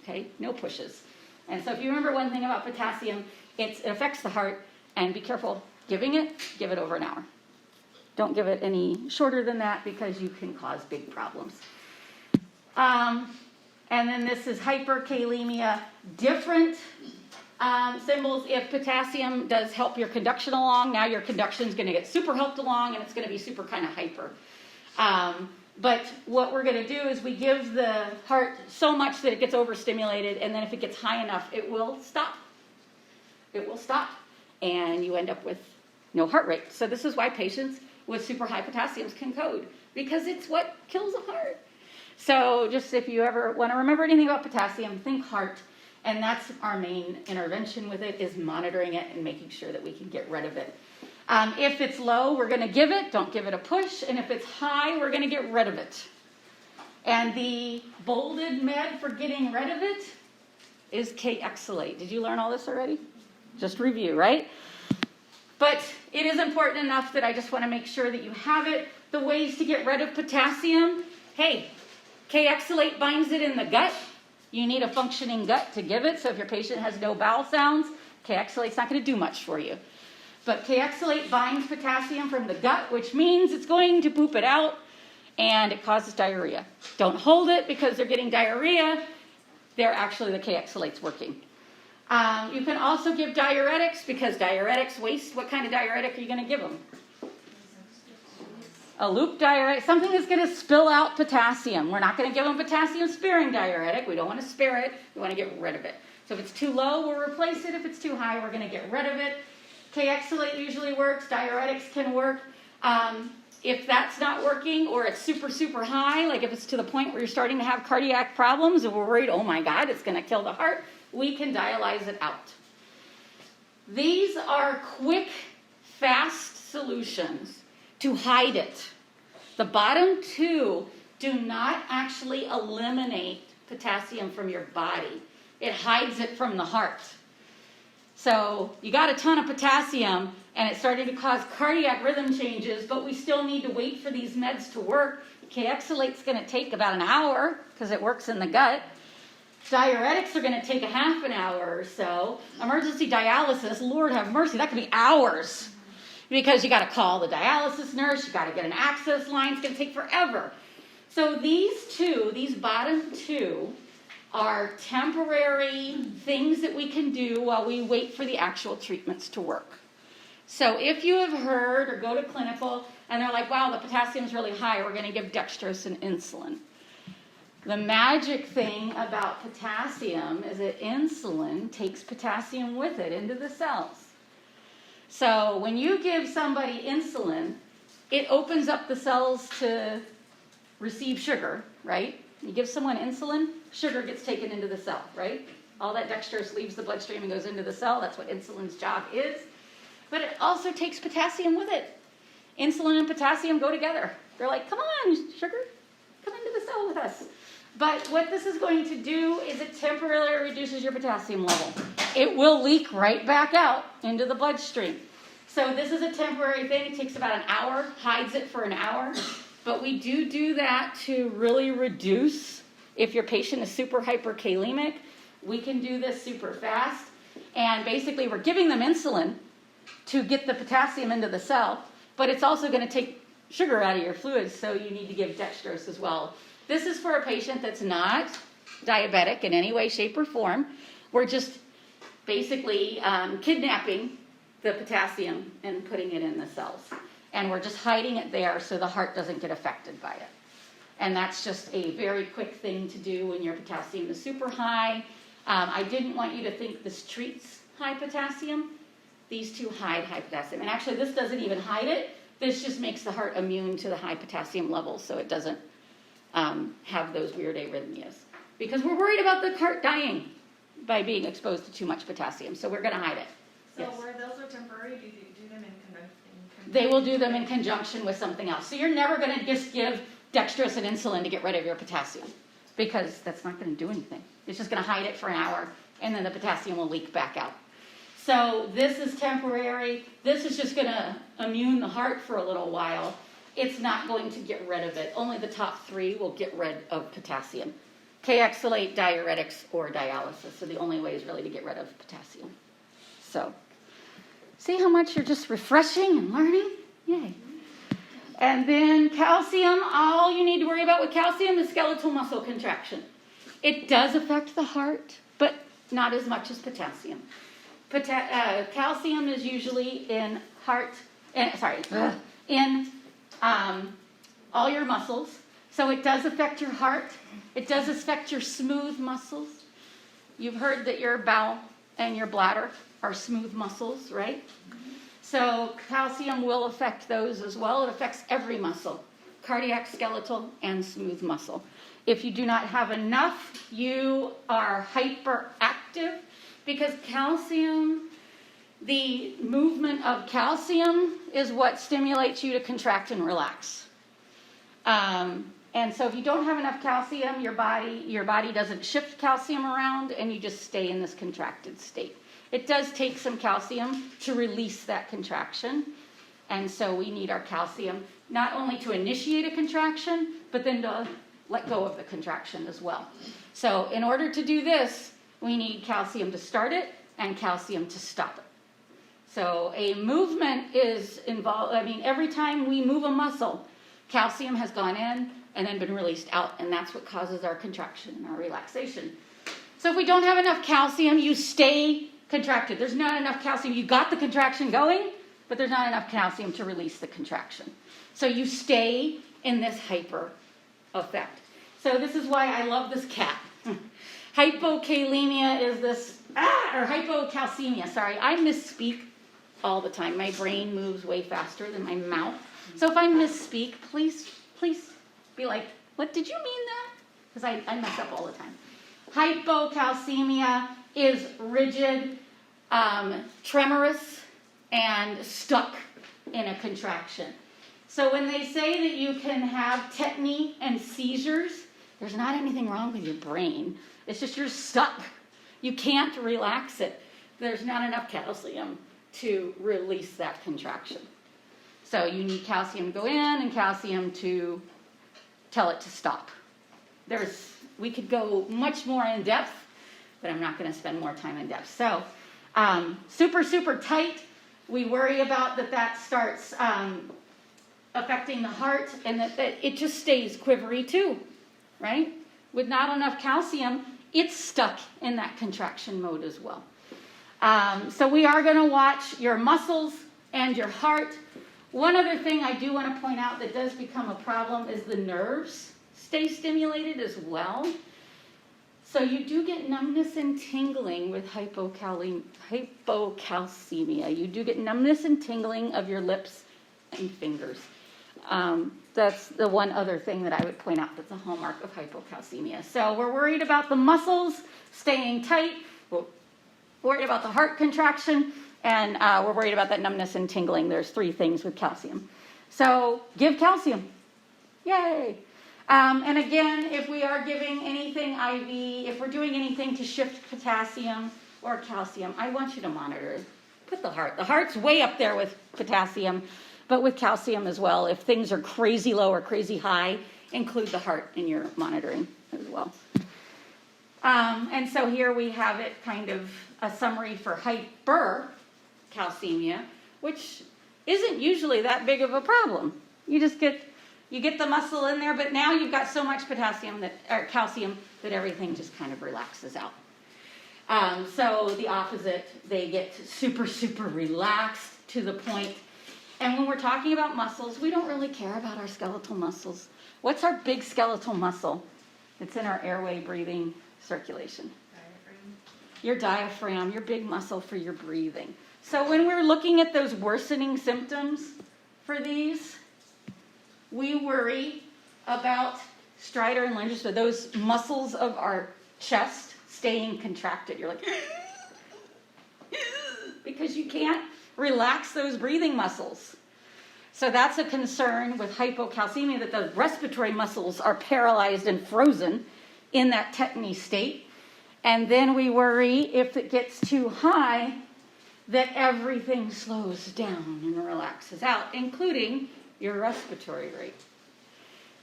Okay? No pushes. And so if you remember one thing about potassium, it affects the heart, and be careful giving it, give it over an hour. Don't give it any shorter than that because you can cause big problems. And then this is hyperkalemia, different symbols. If potassium does help your conduction along, now your conduction is going to get super helped along and it's going to be super kind of hyper. But what we're going to do is we give the heart so much that it gets overstimulated, and then if it gets high enough, it will stop. It will stop, and you end up with no heart rate. So this is why patients with super high potassiums can code, because it's what kills a heart. So just if you ever want to remember anything about potassium, think heart. And that's our main intervention with it, is monitoring it and making sure that we can get rid of it. If it's low, we're going to give it. Don't give it a push. And if it's high, we're going to get rid of it. And the bolded med for getting rid of it is K-exolate. Did you learn all this already? Just review, right? But it is important enough that I just want to make sure that you have it. The ways to get rid of potassium, hey, K-exolate binds it in the gut. You need a functioning gut to give it. So if your patient has no bowel sounds, K-exolate's not going to do much for you. But K-exolate binds potassium from the gut, which means it's going to poop it out, and it causes diarrhea. Don't hold it because they're getting diarrhea. They're actually the K-exolate's working. You can also give diuretics because diuretics waste. What kind of diuretic are you going to give them? A loop diuretic, something that's going to spill out potassium. We're not going to give them potassium-sparing diuretic. We don't want to spare it. We want to get rid of it. So if it's too low, we'll replace it. If it's too high, we're going to get rid of it. K-exolate usually works. Diuretics can work. If that's not working, or it's super, super high, like if it's to the point where you're starting to have cardiac problems and we're worried, oh my God, it's going to kill the heart, we can dialyze it out. These are quick, fast solutions to hide it. The bottom two do not actually eliminate potassium from your body. It hides it from the heart. So you got a ton of potassium and it's starting to cause cardiac rhythm changes, but we still need to wait for these meds to work. K-exolate's going to take about an hour because it works in the gut. Diuretics are going to take a half an hour or so. Emergency dialysis, Lord have mercy, that could be hours. Because you got to call the dialysis nurse, you got to get an access line, it's going to take forever. So these two, these bottom two, are temporary things that we can do while we wait for the actual treatments to work. So if you have heard or go to clinical and they're like, wow, the potassium is really high, we're going to give dextrose and insulin. The magic thing about potassium is that insulin takes potassium with it into the cells. So when you give somebody insulin, it opens up the cells to receive sugar, right? You give someone insulin, sugar gets taken into the cell, right? All that dextrose leaves the bloodstream and goes into the cell. That's what insulin's job is. But it also takes potassium with it. Insulin and potassium go together. They're like, come on, sugar, come into the cell with us. But what this is going to do is it temporarily reduces your potassium level. It will leak right back out into the bloodstream. So this is a temporary thing. It takes about an hour, hides it for an hour. But we do that to really reduce, if your patient is super hyperkalemic, we can do this super fast. And basically we're giving them insulin to get the potassium into the cell, but it's also going to take sugar out of your fluids, so you need to give dextrose as well. This is for a patient that's not diabetic in any way, shape, or form. We're just basically kidnapping the potassium and putting it in the cells. And we're just hiding it there so the heart doesn't get affected by it. And that's just a very quick thing to do when your potassium is super high. I didn't want you to think this treats high potassium. These two hide high potassium. And actually, this doesn't even hide it. This just makes the heart immune to the high potassium levels, so it doesn't have those weird arrhythmias. Because we're worried about the heart dying by being exposed to too much potassium, so we're going to hide it. So Yes. where those are temporary, do you do them in conjunction? They will do them in conjunction with something else. So you're never going to just give dextrose and insulin to get rid of your potassium, because that's not going to do anything. It's just going to hide it for an hour, and then the potassium will leak back out. So this is temporary. This is just going to immune the heart for a little while. It's not going to get rid of it. Only the top 3 will get rid of potassium. K-exolate, diuretics, or dialysis. So the only way is really to get rid of potassium. So see how much you're just refreshing and learning? Yay. And then calcium, all you need to worry about with calcium is skeletal muscle contraction. It does affect the heart, but not as much as potassium. Calcium is usually in all your muscles. So it does affect your heart. It does affect your smooth muscles. You've heard that your bowel and your bladder are smooth muscles, right? So calcium will affect those as well. It affects every muscle, cardiac, skeletal, and smooth muscle. If you do not have enough, you are hyperactive, because calcium, the movement of calcium is what stimulates you to contract and relax. And so if you don't have enough calcium, your body doesn't shift calcium around, and you just stay in this contracted state. It does take some calcium to release that contraction, and so we need our calcium not only to initiate a contraction, but then to let go of the contraction as well. So in order to do this, we need calcium to start it and calcium to stop it. So a movement is involved, every time we move a muscle, calcium has gone in and then been released out, and that's what causes our contraction and our relaxation. So if we don't have enough calcium, you stay contracted. There's not enough calcium. You got the contraction going, but there's not enough calcium to release the contraction. So you stay in this hyper effect. So this is why I love this cat. Hypokalemia is this, or hypocalcemia, sorry. I misspeak all the time. My brain moves way faster than my mouth. So if I misspeak, please be like, what, did you mean that? Because I mess up all the time. Hypocalcemia is rigid, tremorous, and stuck in a contraction. So when they say that you can have tetany and seizures, there's not anything wrong with your brain. It's just you're stuck. You can't relax it. There's not enough calcium to release that contraction. So you need calcium to go in and calcium to tell it to stop. We could go much more in depth, but I'm not going to spend more time in depth. So super, super tight. We worry about that starts affecting the heart, and that it just stays quivery too, right? With not enough calcium, it's stuck in that contraction mode as well. So we are going to watch your muscles and your heart. One other thing I do want to point out that does become a problem is the nerves stay stimulated as well. So you do get numbness and tingling with hypocalcemia. You do get numbness and tingling of your lips and fingers. That's the one other thing that I would point out that's a hallmark of hypocalcemia. So we're worried about the muscles staying tight. We're worried about the heart contraction. And we're worried about that numbness and tingling. There's 3 things with calcium. So give calcium. Yay. And again, if we are giving anything IV, if we're doing anything to shift potassium or calcium, I want you to monitor it. Put the heart. The heart's way up there with potassium, but with calcium as well. If things are crazy low or crazy high, include the heart in your monitoring as well. And so here we have it kind of a summary for hypercalcemia, which isn't usually that big of a problem. You get the muscle in there, but now you've got so much calcium that everything just kind of relaxes out. So the opposite, they get super, super relaxed to the point. And when we're talking about muscles, we don't really care about our skeletal muscles. What's our big skeletal muscle that's in our airway, breathing, circulation? Your diaphragm, your big muscle for your breathing. So when we're looking at those worsening symptoms for these, we worry about stridor and larynx, so those muscles of our chest staying contracted. You're like, because you can't relax those breathing muscles. So that's a concern with hypocalcemia, that the respiratory muscles are paralyzed and frozen in that tetany state. And then we worry if it gets too high that everything slows down and relaxes out, including your respiratory rate.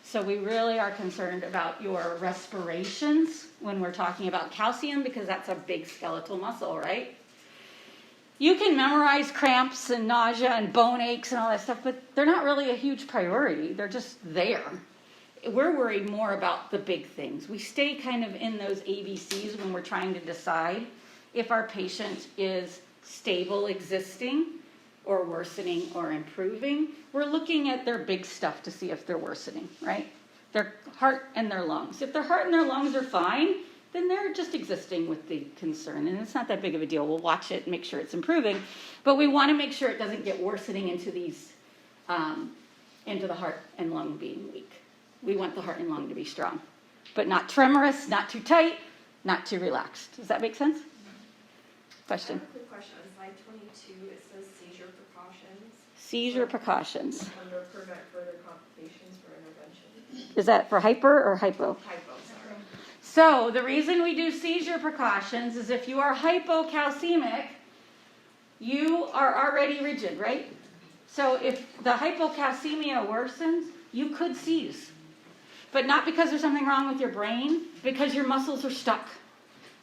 So we really are concerned about your respirations when we're talking about calcium, because that's a big skeletal muscle, right? You can memorize cramps and nausea and bone aches and all that stuff, but they're not really a huge priority. They're just there. We're worried more about the big things. We stay kind of in those ABCs when we're trying to decide if our patient is stable, existing, or worsening or improving. We're looking at their big stuff to see if they're worsening, right? Their heart and their lungs. If their heart and their lungs are fine, then they're just existing with the concern. And it's not that big of a deal. We'll watch it and make sure it's improving. But we want to make sure it doesn't get worsening into these, into the heart and lung being weak. We want the heart and lung to be strong, but not tremorous, not too tight, not too relaxed. Does that make sense? Question? I have a quick question. On slide 22, it says seizure precautions. Seizure precautions. Under prevent further complications for intervention. Is that for hyper or hypo? Hypo, sorry. So the reason we do seizure precautions is if you are hypocalcemic, you are already rigid, right? So if the hypocalcemia worsens, you could seize. But not because there's something wrong with your brain, because your muscles are stuck.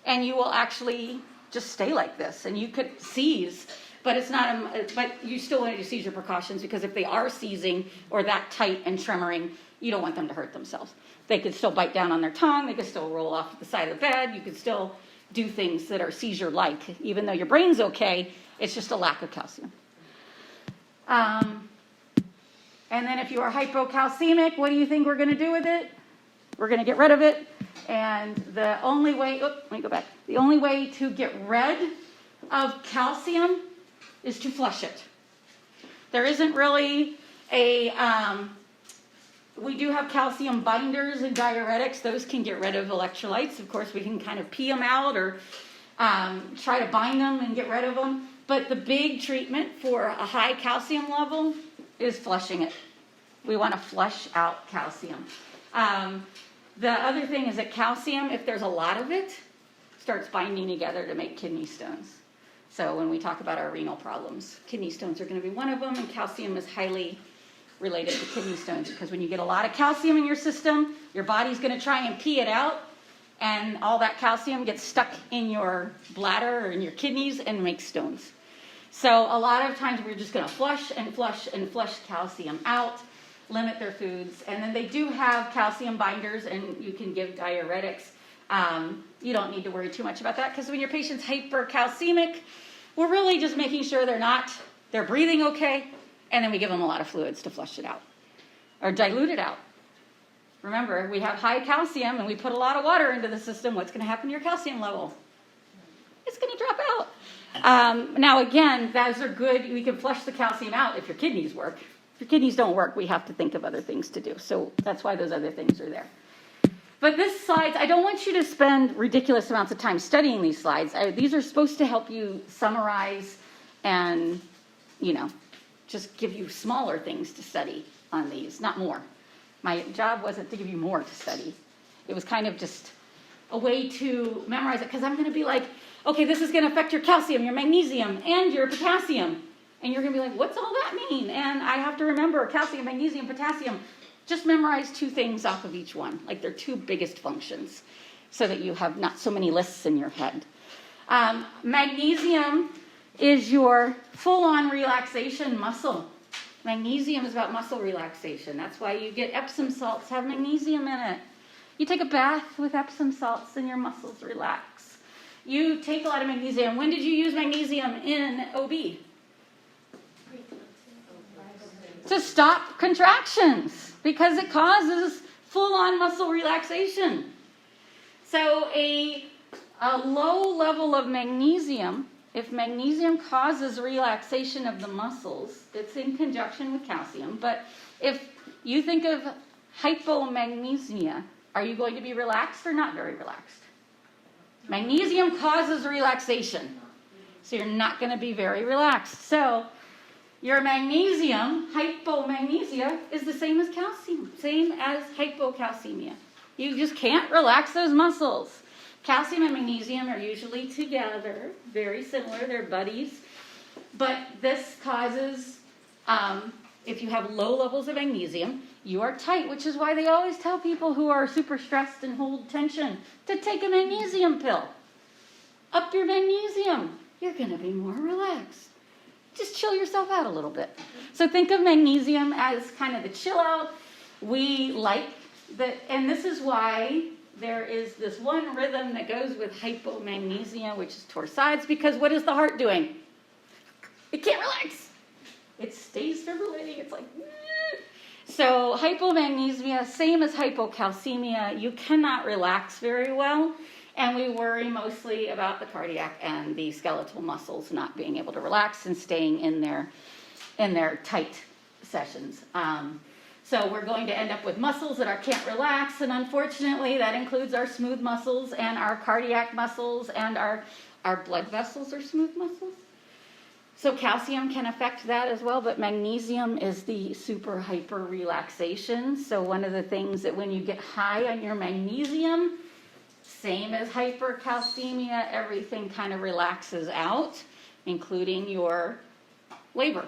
And you will actually just stay like this, and you could seize, but it's not. But you still want to do seizure precautions, because if they are seizing or that tight and tremoring, you don't want them to hurt themselves. They could still bite down on their tongue. They could still roll off the side of the bed. You could still do things that are seizure-like, even though your brain's okay. It's just a lack of calcium. And then if you are hypocalcemic, what do you think we're going to do with it? We're going to get rid of it. And the only way, let me go back. The only way to get rid of calcium is to flush it. There isn't really we do have calcium binders and diuretics. Those can get rid of electrolytes. Of course, we can kind of pee them out or try to bind them and get rid of them. But the big treatment for a high calcium level is flushing it. We want to flush out calcium. The other thing is that calcium, if there's a lot of it, starts binding together to make kidney stones. So when we talk about our renal problems, kidney stones are going to be one of them, and calcium is highly related to kidney stones, because when you get a lot of calcium in your system, your body's going to try and pee it out, and all that calcium gets stuck in your bladder or in your kidneys and makes stones. So a lot of times we're just going to flush and flush and flush calcium out, limit their foods. And then they do have calcium binders, and you can give diuretics. You don't need to worry too much about that, because when your patient's hypercalcemic, we're really just making sure they're breathing okay, and then we give them a lot of fluids to flush it out or dilute it out. Remember, we have high calcium and we put a lot of water into the system. What's going to happen to your calcium level? It's going to drop out. Now, again, those are good. We can flush the calcium out if your kidneys work. If your kidneys don't work, we have to think of other things to do. So that's why those other things are there. But this slides, I don't want you to spend ridiculous amounts of time studying these slides. These are supposed to help you summarize and, just give you smaller things to study on these, not more. My job wasn't to give you more to study. It was kind of just a way to memorize it, because I'm going to be like, okay, this is going to affect your calcium, your magnesium, and your potassium. And you're going to be like, what's all that mean? And I have to remember calcium, magnesium, potassium. Just memorize 2 things off of each one, like their 2 biggest functions, so that you have not so many lists in your head. Magnesium is your full-on relaxation muscle. Magnesium is about muscle relaxation. That's why you get Epsom salts have magnesium in it. You take a bath with Epsom salts and your muscles relax. You take a lot of magnesium. When did you use magnesium in OB? To stop contractions, because it causes full-on muscle relaxation. So a low level of magnesium if magnesium causes relaxation of the muscles, it's in conjunction with calcium. But if you think of hypomagnesemia, are you going to be relaxed or not very relaxed? Magnesium causes relaxation, so you're not going to be very relaxed. So your magnesium, hypomagnesia, is the same as calcium, same as hypocalcemia. You just can't relax those muscles. Calcium and magnesium are usually together, very similar, they're buddies. But this causes, if you have low levels of magnesium, you are tight, which is why they always tell people who are super stressed and hold tension to take a magnesium pill. Up your magnesium. You're going to be more relaxed. Just chill yourself out a little bit. So think of magnesium as kind of the chill out. We like that, and this is why there is this one rhythm that goes with hypomagnesemia, which is torsides, because what is the heart doing? It can't relax. It stays fibrillating. It's like, so hypomagnesemia, same as hypocalcemia, you cannot relax very well, and we worry mostly about the cardiac and the skeletal muscles not being able to relax and staying in their tight sessions. So we're going to end up with muscles that can't relax, and unfortunately that includes our smooth muscles and our cardiac muscles, and our blood vessels are smooth muscles. So calcium can affect that as well, but magnesium is the super hyper relaxation. So one of the things that when you get high on your magnesium, same as hypercalcemia, everything kind of relaxes out, including your labor.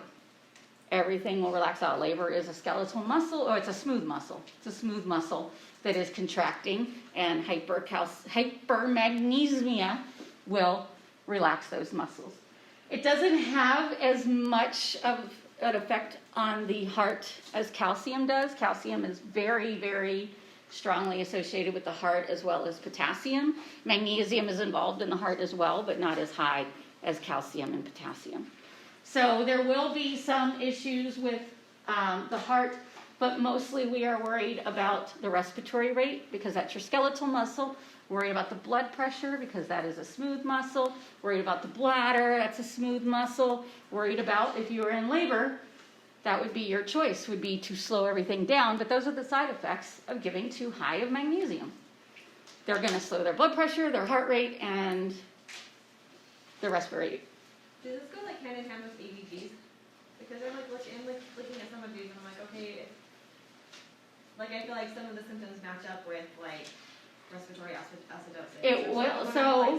Everything will relax out. Labor is a skeletal muscle, or it's a smooth muscle. It's a smooth muscle that is contracting, and hypermagnesemia will relax those muscles. It doesn't have as much of an effect on the heart as calcium does. Calcium is very, very strongly associated with the heart as well as potassium. Magnesium is involved in the heart as well, but not as high as calcium and potassium. So there will be some issues with the heart, but mostly we are worried about the respiratory rate because that's your skeletal muscle. Worried about the blood pressure because that is a smooth muscle. Worried about the bladder, that's a smooth muscle. Worried about if you were in labor, that would be your choice, would be to slow everything down. But those are the side effects of giving too high of magnesium. They're going to slow their blood pressure, their heart rate, and their respiratory rate. Does this go like hand in hand with ABGs? Because I'm like looking at some of these and I'm like, okay, like I feel like some of the symptoms match up with like respiratory acidosis. It will. Like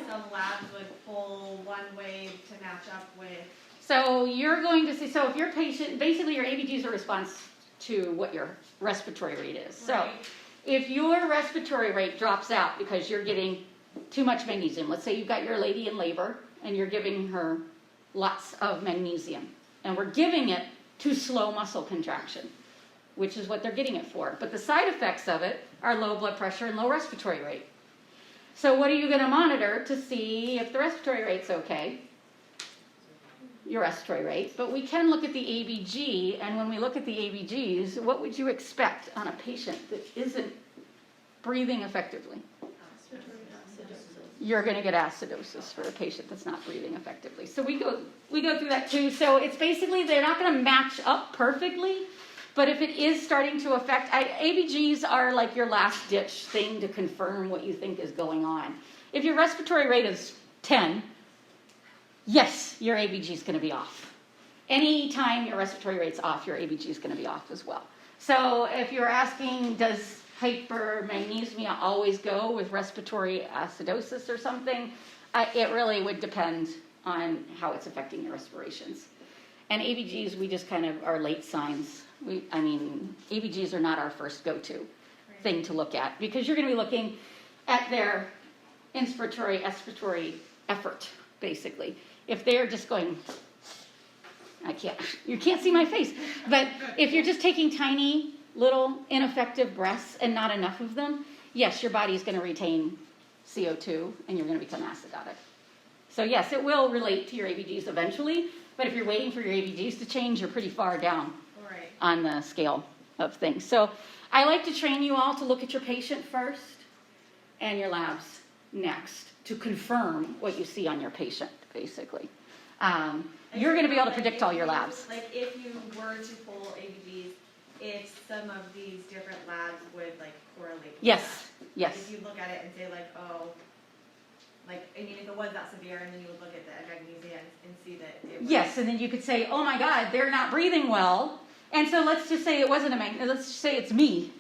some labs would pull one way to match up with. So you're going to see. So if your patient, basically your ABGs are a response to what your respiratory rate is. So right. If your respiratory rate drops out because you're getting too much magnesium, let's say you've got your lady in labor and you're giving her lots of magnesium, and we're giving it to slow muscle contraction, which is what they're getting it for. But the side effects of it are low blood pressure and low respiratory rate. So what are you going to monitor to see if the respiratory rate's okay? Your respiratory rate. But we can look at the ABG, and when we look at the ABGs, what would you expect on a patient that isn't breathing effectively? You're going to get acidosis for a patient that's not breathing effectively. So we go through that too. So it's basically they're not going to match up perfectly, but if it is starting to affect, ABGs are like your last ditch thing to confirm what you think is going on. If your respiratory rate is 10, yes, your ABG is going to be off. Anytime your respiratory rate's off, your ABG is going to be off as well. So if you're asking, does hypermagnesemia always go with respiratory acidosis or something? It really would depend on how it's affecting your respirations. And ABGs, we just kind of are late signs. ABGs are not our first go-to thing to look at because you're going to be looking at their inspiratory, expiratory effort, basically. If they're just going, you can't see my face, but if you're just taking tiny little ineffective breaths and not enough of them, yes, your body's going to retain CO2 and you're going to become acidotic. So yes, it will relate to your ABGs eventually, but if you're waiting for your ABGs to change, you're pretty far down on the scale of things. So I like to train you all to look at your patient first and your labs next to confirm what you see on your patient. basically. You're going to be able to predict all your labs. Like if you were to pull ABGs, if some of these different labs would like correlate. with Yes, that. yes. If you look at it and say like, oh, like, I mean, if it was that severe, and then you would look at the magnesium and see that it was. Yes, and then you could say, oh my God, they're not breathing well. And so let's just say it wasn't let's just say it's me.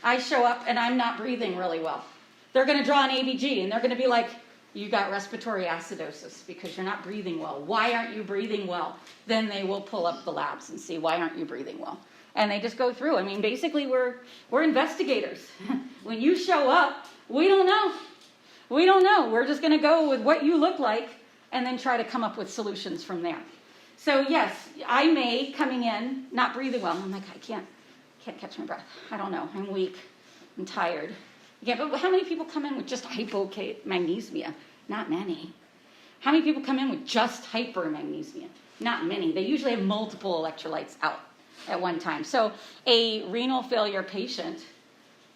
I show up and I'm not breathing really well. They're going to draw an ABG and they're going to be like, you got respiratory acidosis because you're not breathing well. Why aren't you breathing well? Then they will pull up the labs and see, why aren't you breathing well? And they just go through. I mean, basically we're investigators. When you show up, we don't know. We don't know. We're just going to go with what you look like and then try to come up with solutions from there. So yes, I may coming in not breathing well. I'm like, I can't catch my breath. I don't know. I'm weak. I'm tired. Yeah, but how many people come in with just hypomagnesemia? Not many. How many people come in with just hypermagnesemia? Not many. They usually have multiple electrolytes out at one time. So a renal failure patient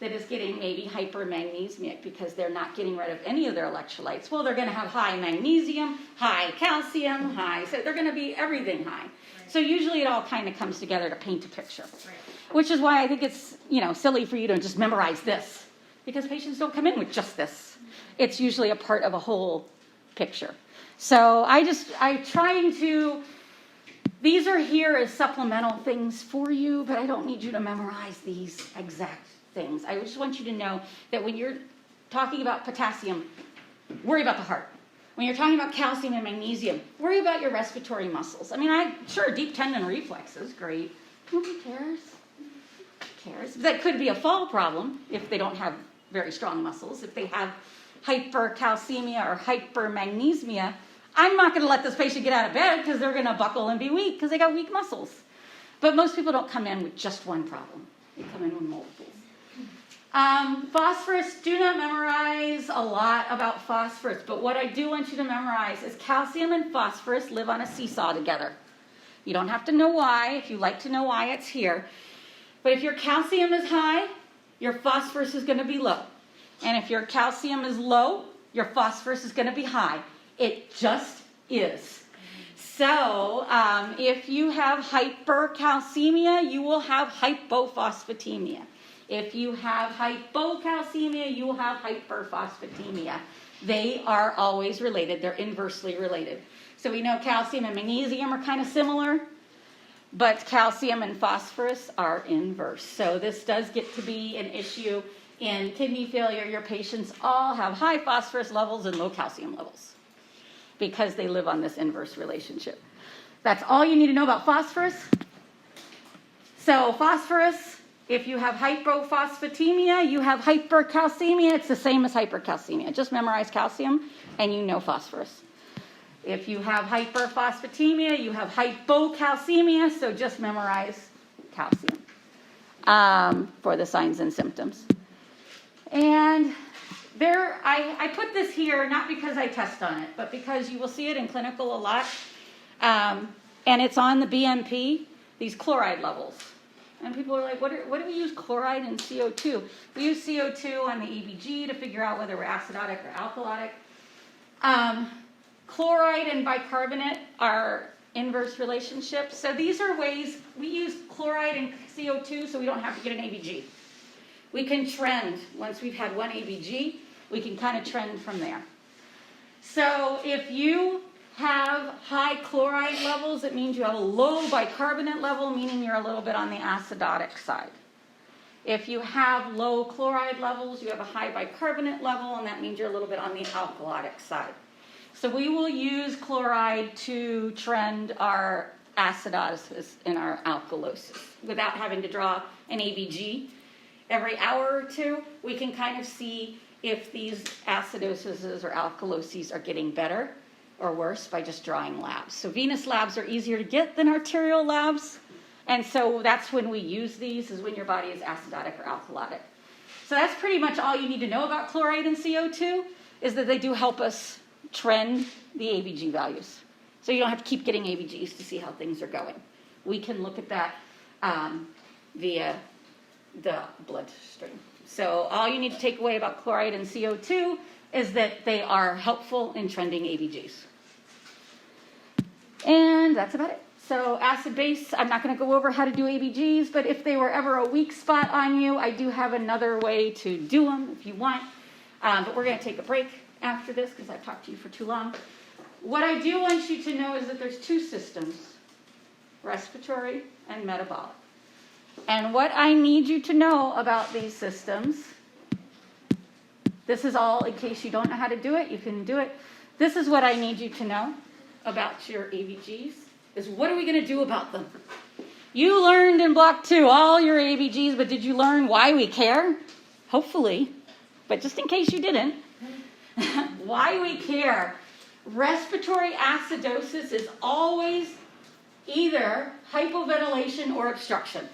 that is getting maybe hypermagnesic because they're not getting rid of any of their electrolytes, well, they're going to have high magnesium, high calcium, so they're going to be everything high. Right. So usually it all kind of comes together to paint a picture, right. Which is why I think it's silly for you to just memorize this, because patients don't come in with just this. It's usually a part of a whole picture. So I'm trying to, these are here as supplemental things for you, but I don't need you to memorize these exact things. I just want you to know that when you're talking about potassium, worry about the heart. When you're talking about calcium and magnesium, worry about your respiratory muscles. I mean, sure, deep tendon reflexes, great. Nobody cares. That could be a fall problem if they don't have very strong muscles. If they have hypercalcemia or hypermagnesemia, I'm not going to let this patient get out of bed because they're going to buckle and be weak because they got weak muscles. But most people don't come in with just one problem. They come in with multiples. Phosphorus, do not memorize a lot about phosphorus, but what I do want you to memorize is calcium and phosphorus live on a seesaw together. You don't have to know why. If you like to know why, it's here. But if your calcium is high, your phosphorus is going to be low. And if your calcium is low, your phosphorus is going to be high. It just is. So if you have hypercalcemia, you will have hypophosphatemia. If you have hypocalcemia, you will have hyperphosphatemia. They are always related. They're inversely related. So we know calcium and magnesium are kind of similar, but calcium and phosphorus are inverse. So this does get to be an issue in kidney failure. Your patients all have high phosphorus levels and low calcium levels because they live on this inverse relationship. That's all you need to know about phosphorus. So phosphorus, if you have hypophosphatemia, you have hypercalcemia. It's the same as hypercalcemia. Just memorize calcium and you know phosphorus. If you have hyperphosphatemia, you have hypocalcemia, so just memorize calcium for the signs and symptoms. And I put this here not because I test on it, but because you will see it in clinical a lot. And it's on the BMP, these chloride levels. And people are like, what do we use chloride and CO2? We use CO2 on the EBG to figure out whether we're acidotic or alkalotic. Chloride and bicarbonate are inverse relationships. So these are ways we use chloride and CO2 so we don't have to get an ABG. We can trend. Once we've had one ABG, we can kind of trend from there. So if you have high chloride levels, it means you have a low bicarbonate level, meaning you're a little bit on the acidotic side. If you have low chloride levels, you have a high bicarbonate level, and that means you're a little bit on the alkalotic side. So we will use chloride to trend our acidosis and our alkalosis without having to draw an ABG. Every hour or two, we can kind of see if these acidoses or alkaloses are getting better or worse by just drawing labs. So venous labs are easier to get than arterial labs. And so that's when we use these, is when your body is acidotic or alkalotic. So that's pretty much all you need to know about chloride and CO2, is that they do help us trend the ABG values. So you don't have to keep getting ABGs to see how things are going. We can look at that via the bloodstream. So all you need to take away about chloride and CO2 is that they are helpful in trending ABGs. And that's about it. So acid base, I'm not going to go over how to do ABGs, but if they were ever a weak spot on you, I do have another way to do them if you want. But we're going to take a break after this because I've talked to you for too long. What I do want you to know is that there's two systems, respiratory and metabolic. And what I need you to know about these systems, this is all in case you don't know how to do it, you can do it. This is what I need you to know about your ABGs, is what are we going to do about them? You learned in Block 2 all your ABGs, but did you learn why we care? Hopefully, but just in case you didn't, why we care. Respiratory acidosis is always either hypoventilation or obstruction.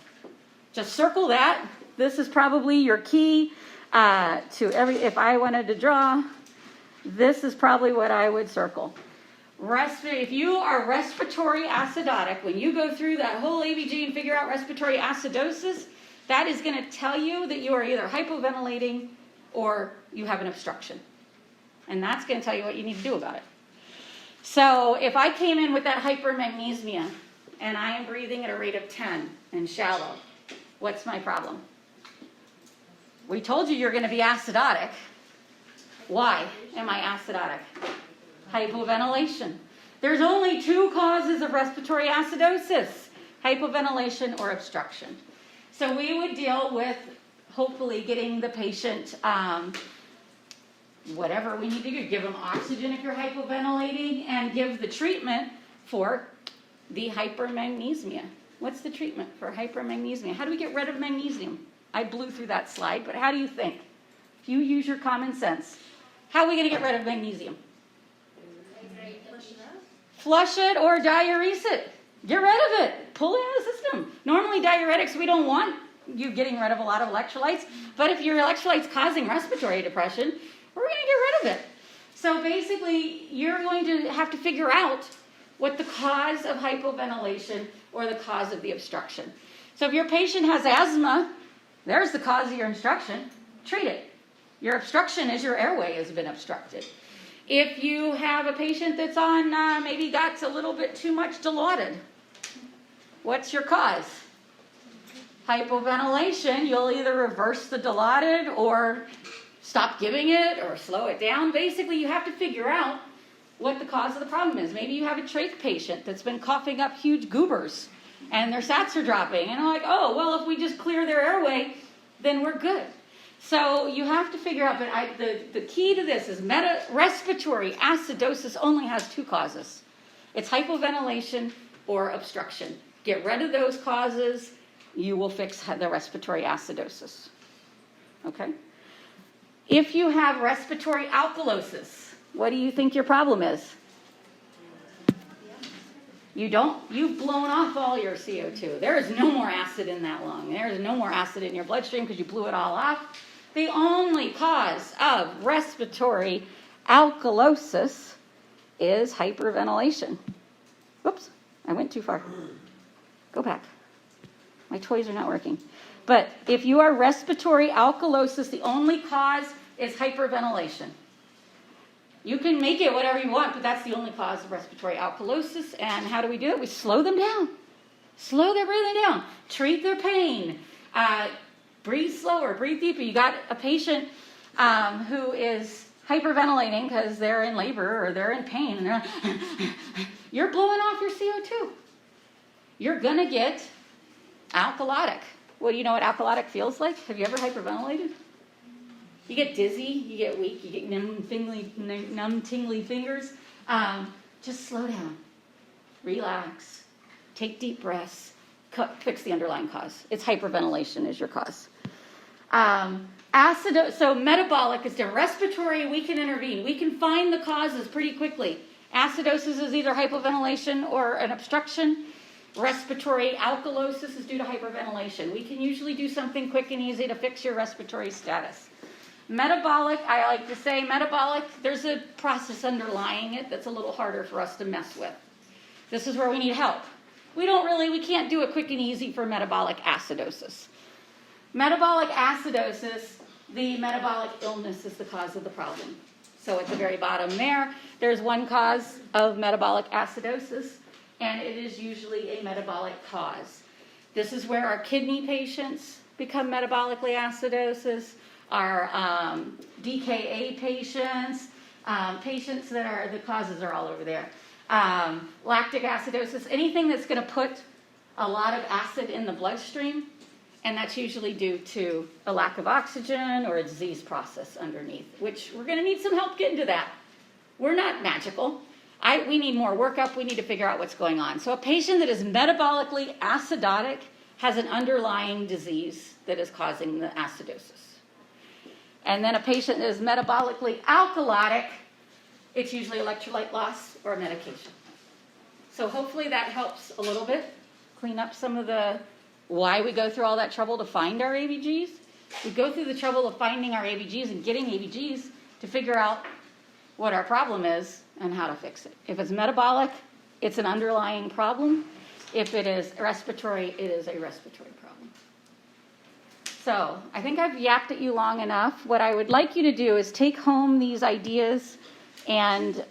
Just circle that. This is probably your key to if I wanted to draw, this is probably what I would circle. If you are respiratory acidotic, when you go through that whole ABG and figure out respiratory acidosis, that is going to tell you that you are either hypoventilating or you have an obstruction. And that's going to tell you what you need to do about it. So if I came in with that hypermagnesemia and I am breathing at a rate of 10 and shallow, what's my problem? We told you you're going to be acidotic. Why am I acidotic? Hypoventilation. There's only two causes of respiratory acidosis, hypoventilation or obstruction. So we would deal with hopefully getting the patient whatever we need to do. Give them oxygen if you're hypoventilating and give the treatment for the hypermagnesemia. What's the treatment for hypermagnesemia? How do we get rid of magnesium? I blew through that slide, but how do you think? If you use your common sense, how are we going to get rid of magnesium? Flush it or diurese it. Get rid of it. Pull it out of the system. Normally diuretics, we don't want you getting rid of a lot of electrolytes, but if your electrolytes causing respiratory depression, we're going to get rid of it. So basically, you're going to have to figure out what the cause of hypoventilation or the cause of the obstruction. So if your patient has asthma, there's the cause of your obstruction. Treat it. Your obstruction is your airway has been obstructed. If you have a patient that's on, maybe got a little bit too much Dilaudid, what's your cause? Hypoventilation. You'll either reverse the Dilaudid or stop giving it or slow it down. Basically, you have to figure out what the cause of the problem is. Maybe you have a trach patient that's been coughing up huge goobers and their sats are dropping. And I'm like, oh, well, if we just clear their airway, then we're good. So you have to figure out, but the key to this is respiratory acidosis only has two causes. It's hypoventilation or obstruction. Get rid of those causes, you will fix the respiratory acidosis. Okay? If you have respiratory alkalosis, what do you think your problem is? You've blown off all your CO2. There is no more acid in that lung. There is no more acid in your bloodstream because you blew it all off. The only cause of respiratory alkalosis is hyperventilation. Whoops, I went too far. Go back. My toys are not working. But if you are respiratory alkalosis, the only cause is hyperventilation. You can make it whatever you want, but that's the only cause of respiratory alkalosis. And how do we do it? We slow them down. Slow their breathing down. Treat their pain. Breathe slower. Breathe deeper. You got a patient who is hyperventilating because they're in labor or they're in pain. And they're like, you're blowing off your CO2. You're going to get alkalotic. Well, you know what alkalotic feels like? Have you ever hyperventilated? You get dizzy, you get weak, you get numb, tingly fingers. Just slow down. Relax. Take deep breaths. Fix the underlying cause. It's hyperventilation is your cause. So metabolic is different. Respiratory, we can intervene. We can find the causes pretty quickly. Acidosis is either hypoventilation or an obstruction. Respiratory alkalosis is due to hyperventilation. We can usually do something quick and easy to fix your respiratory status. Metabolic, I like to say metabolic, there's a process underlying it that's a little harder for us to mess with. This is where we need help. We can't do it quick and easy for metabolic acidosis. Metabolic acidosis, the metabolic illness is the cause of the problem. So at the very bottom there's one cause of metabolic acidosis. and it is usually a metabolic cause. This is where our kidney patients become metabolically acidosis, our DKA patients, patients that are, the causes are all over there. Lactic acidosis, anything that's going to put a lot of acid in the bloodstream, and that's usually due to a lack of oxygen or a disease process underneath, which we're going to need some help getting to that. We're not magical. We need more workup. We need to figure out what's going on. So a patient that is metabolically acidotic has an underlying disease that is causing the acidosis. And then a patient that is metabolically alkalotic, it's usually electrolyte loss or medication. So hopefully that helps a little bit clean up some of the why we go through all that trouble to find our ABGs. We go through the trouble of finding our ABGs and getting ABGs to figure out what our problem is and how to fix it. If it's metabolic, it's an underlying problem. If it is respiratory, it is a respiratory problem. So I think I've yapped at you long enough. What I would like you to do is take home these ideas and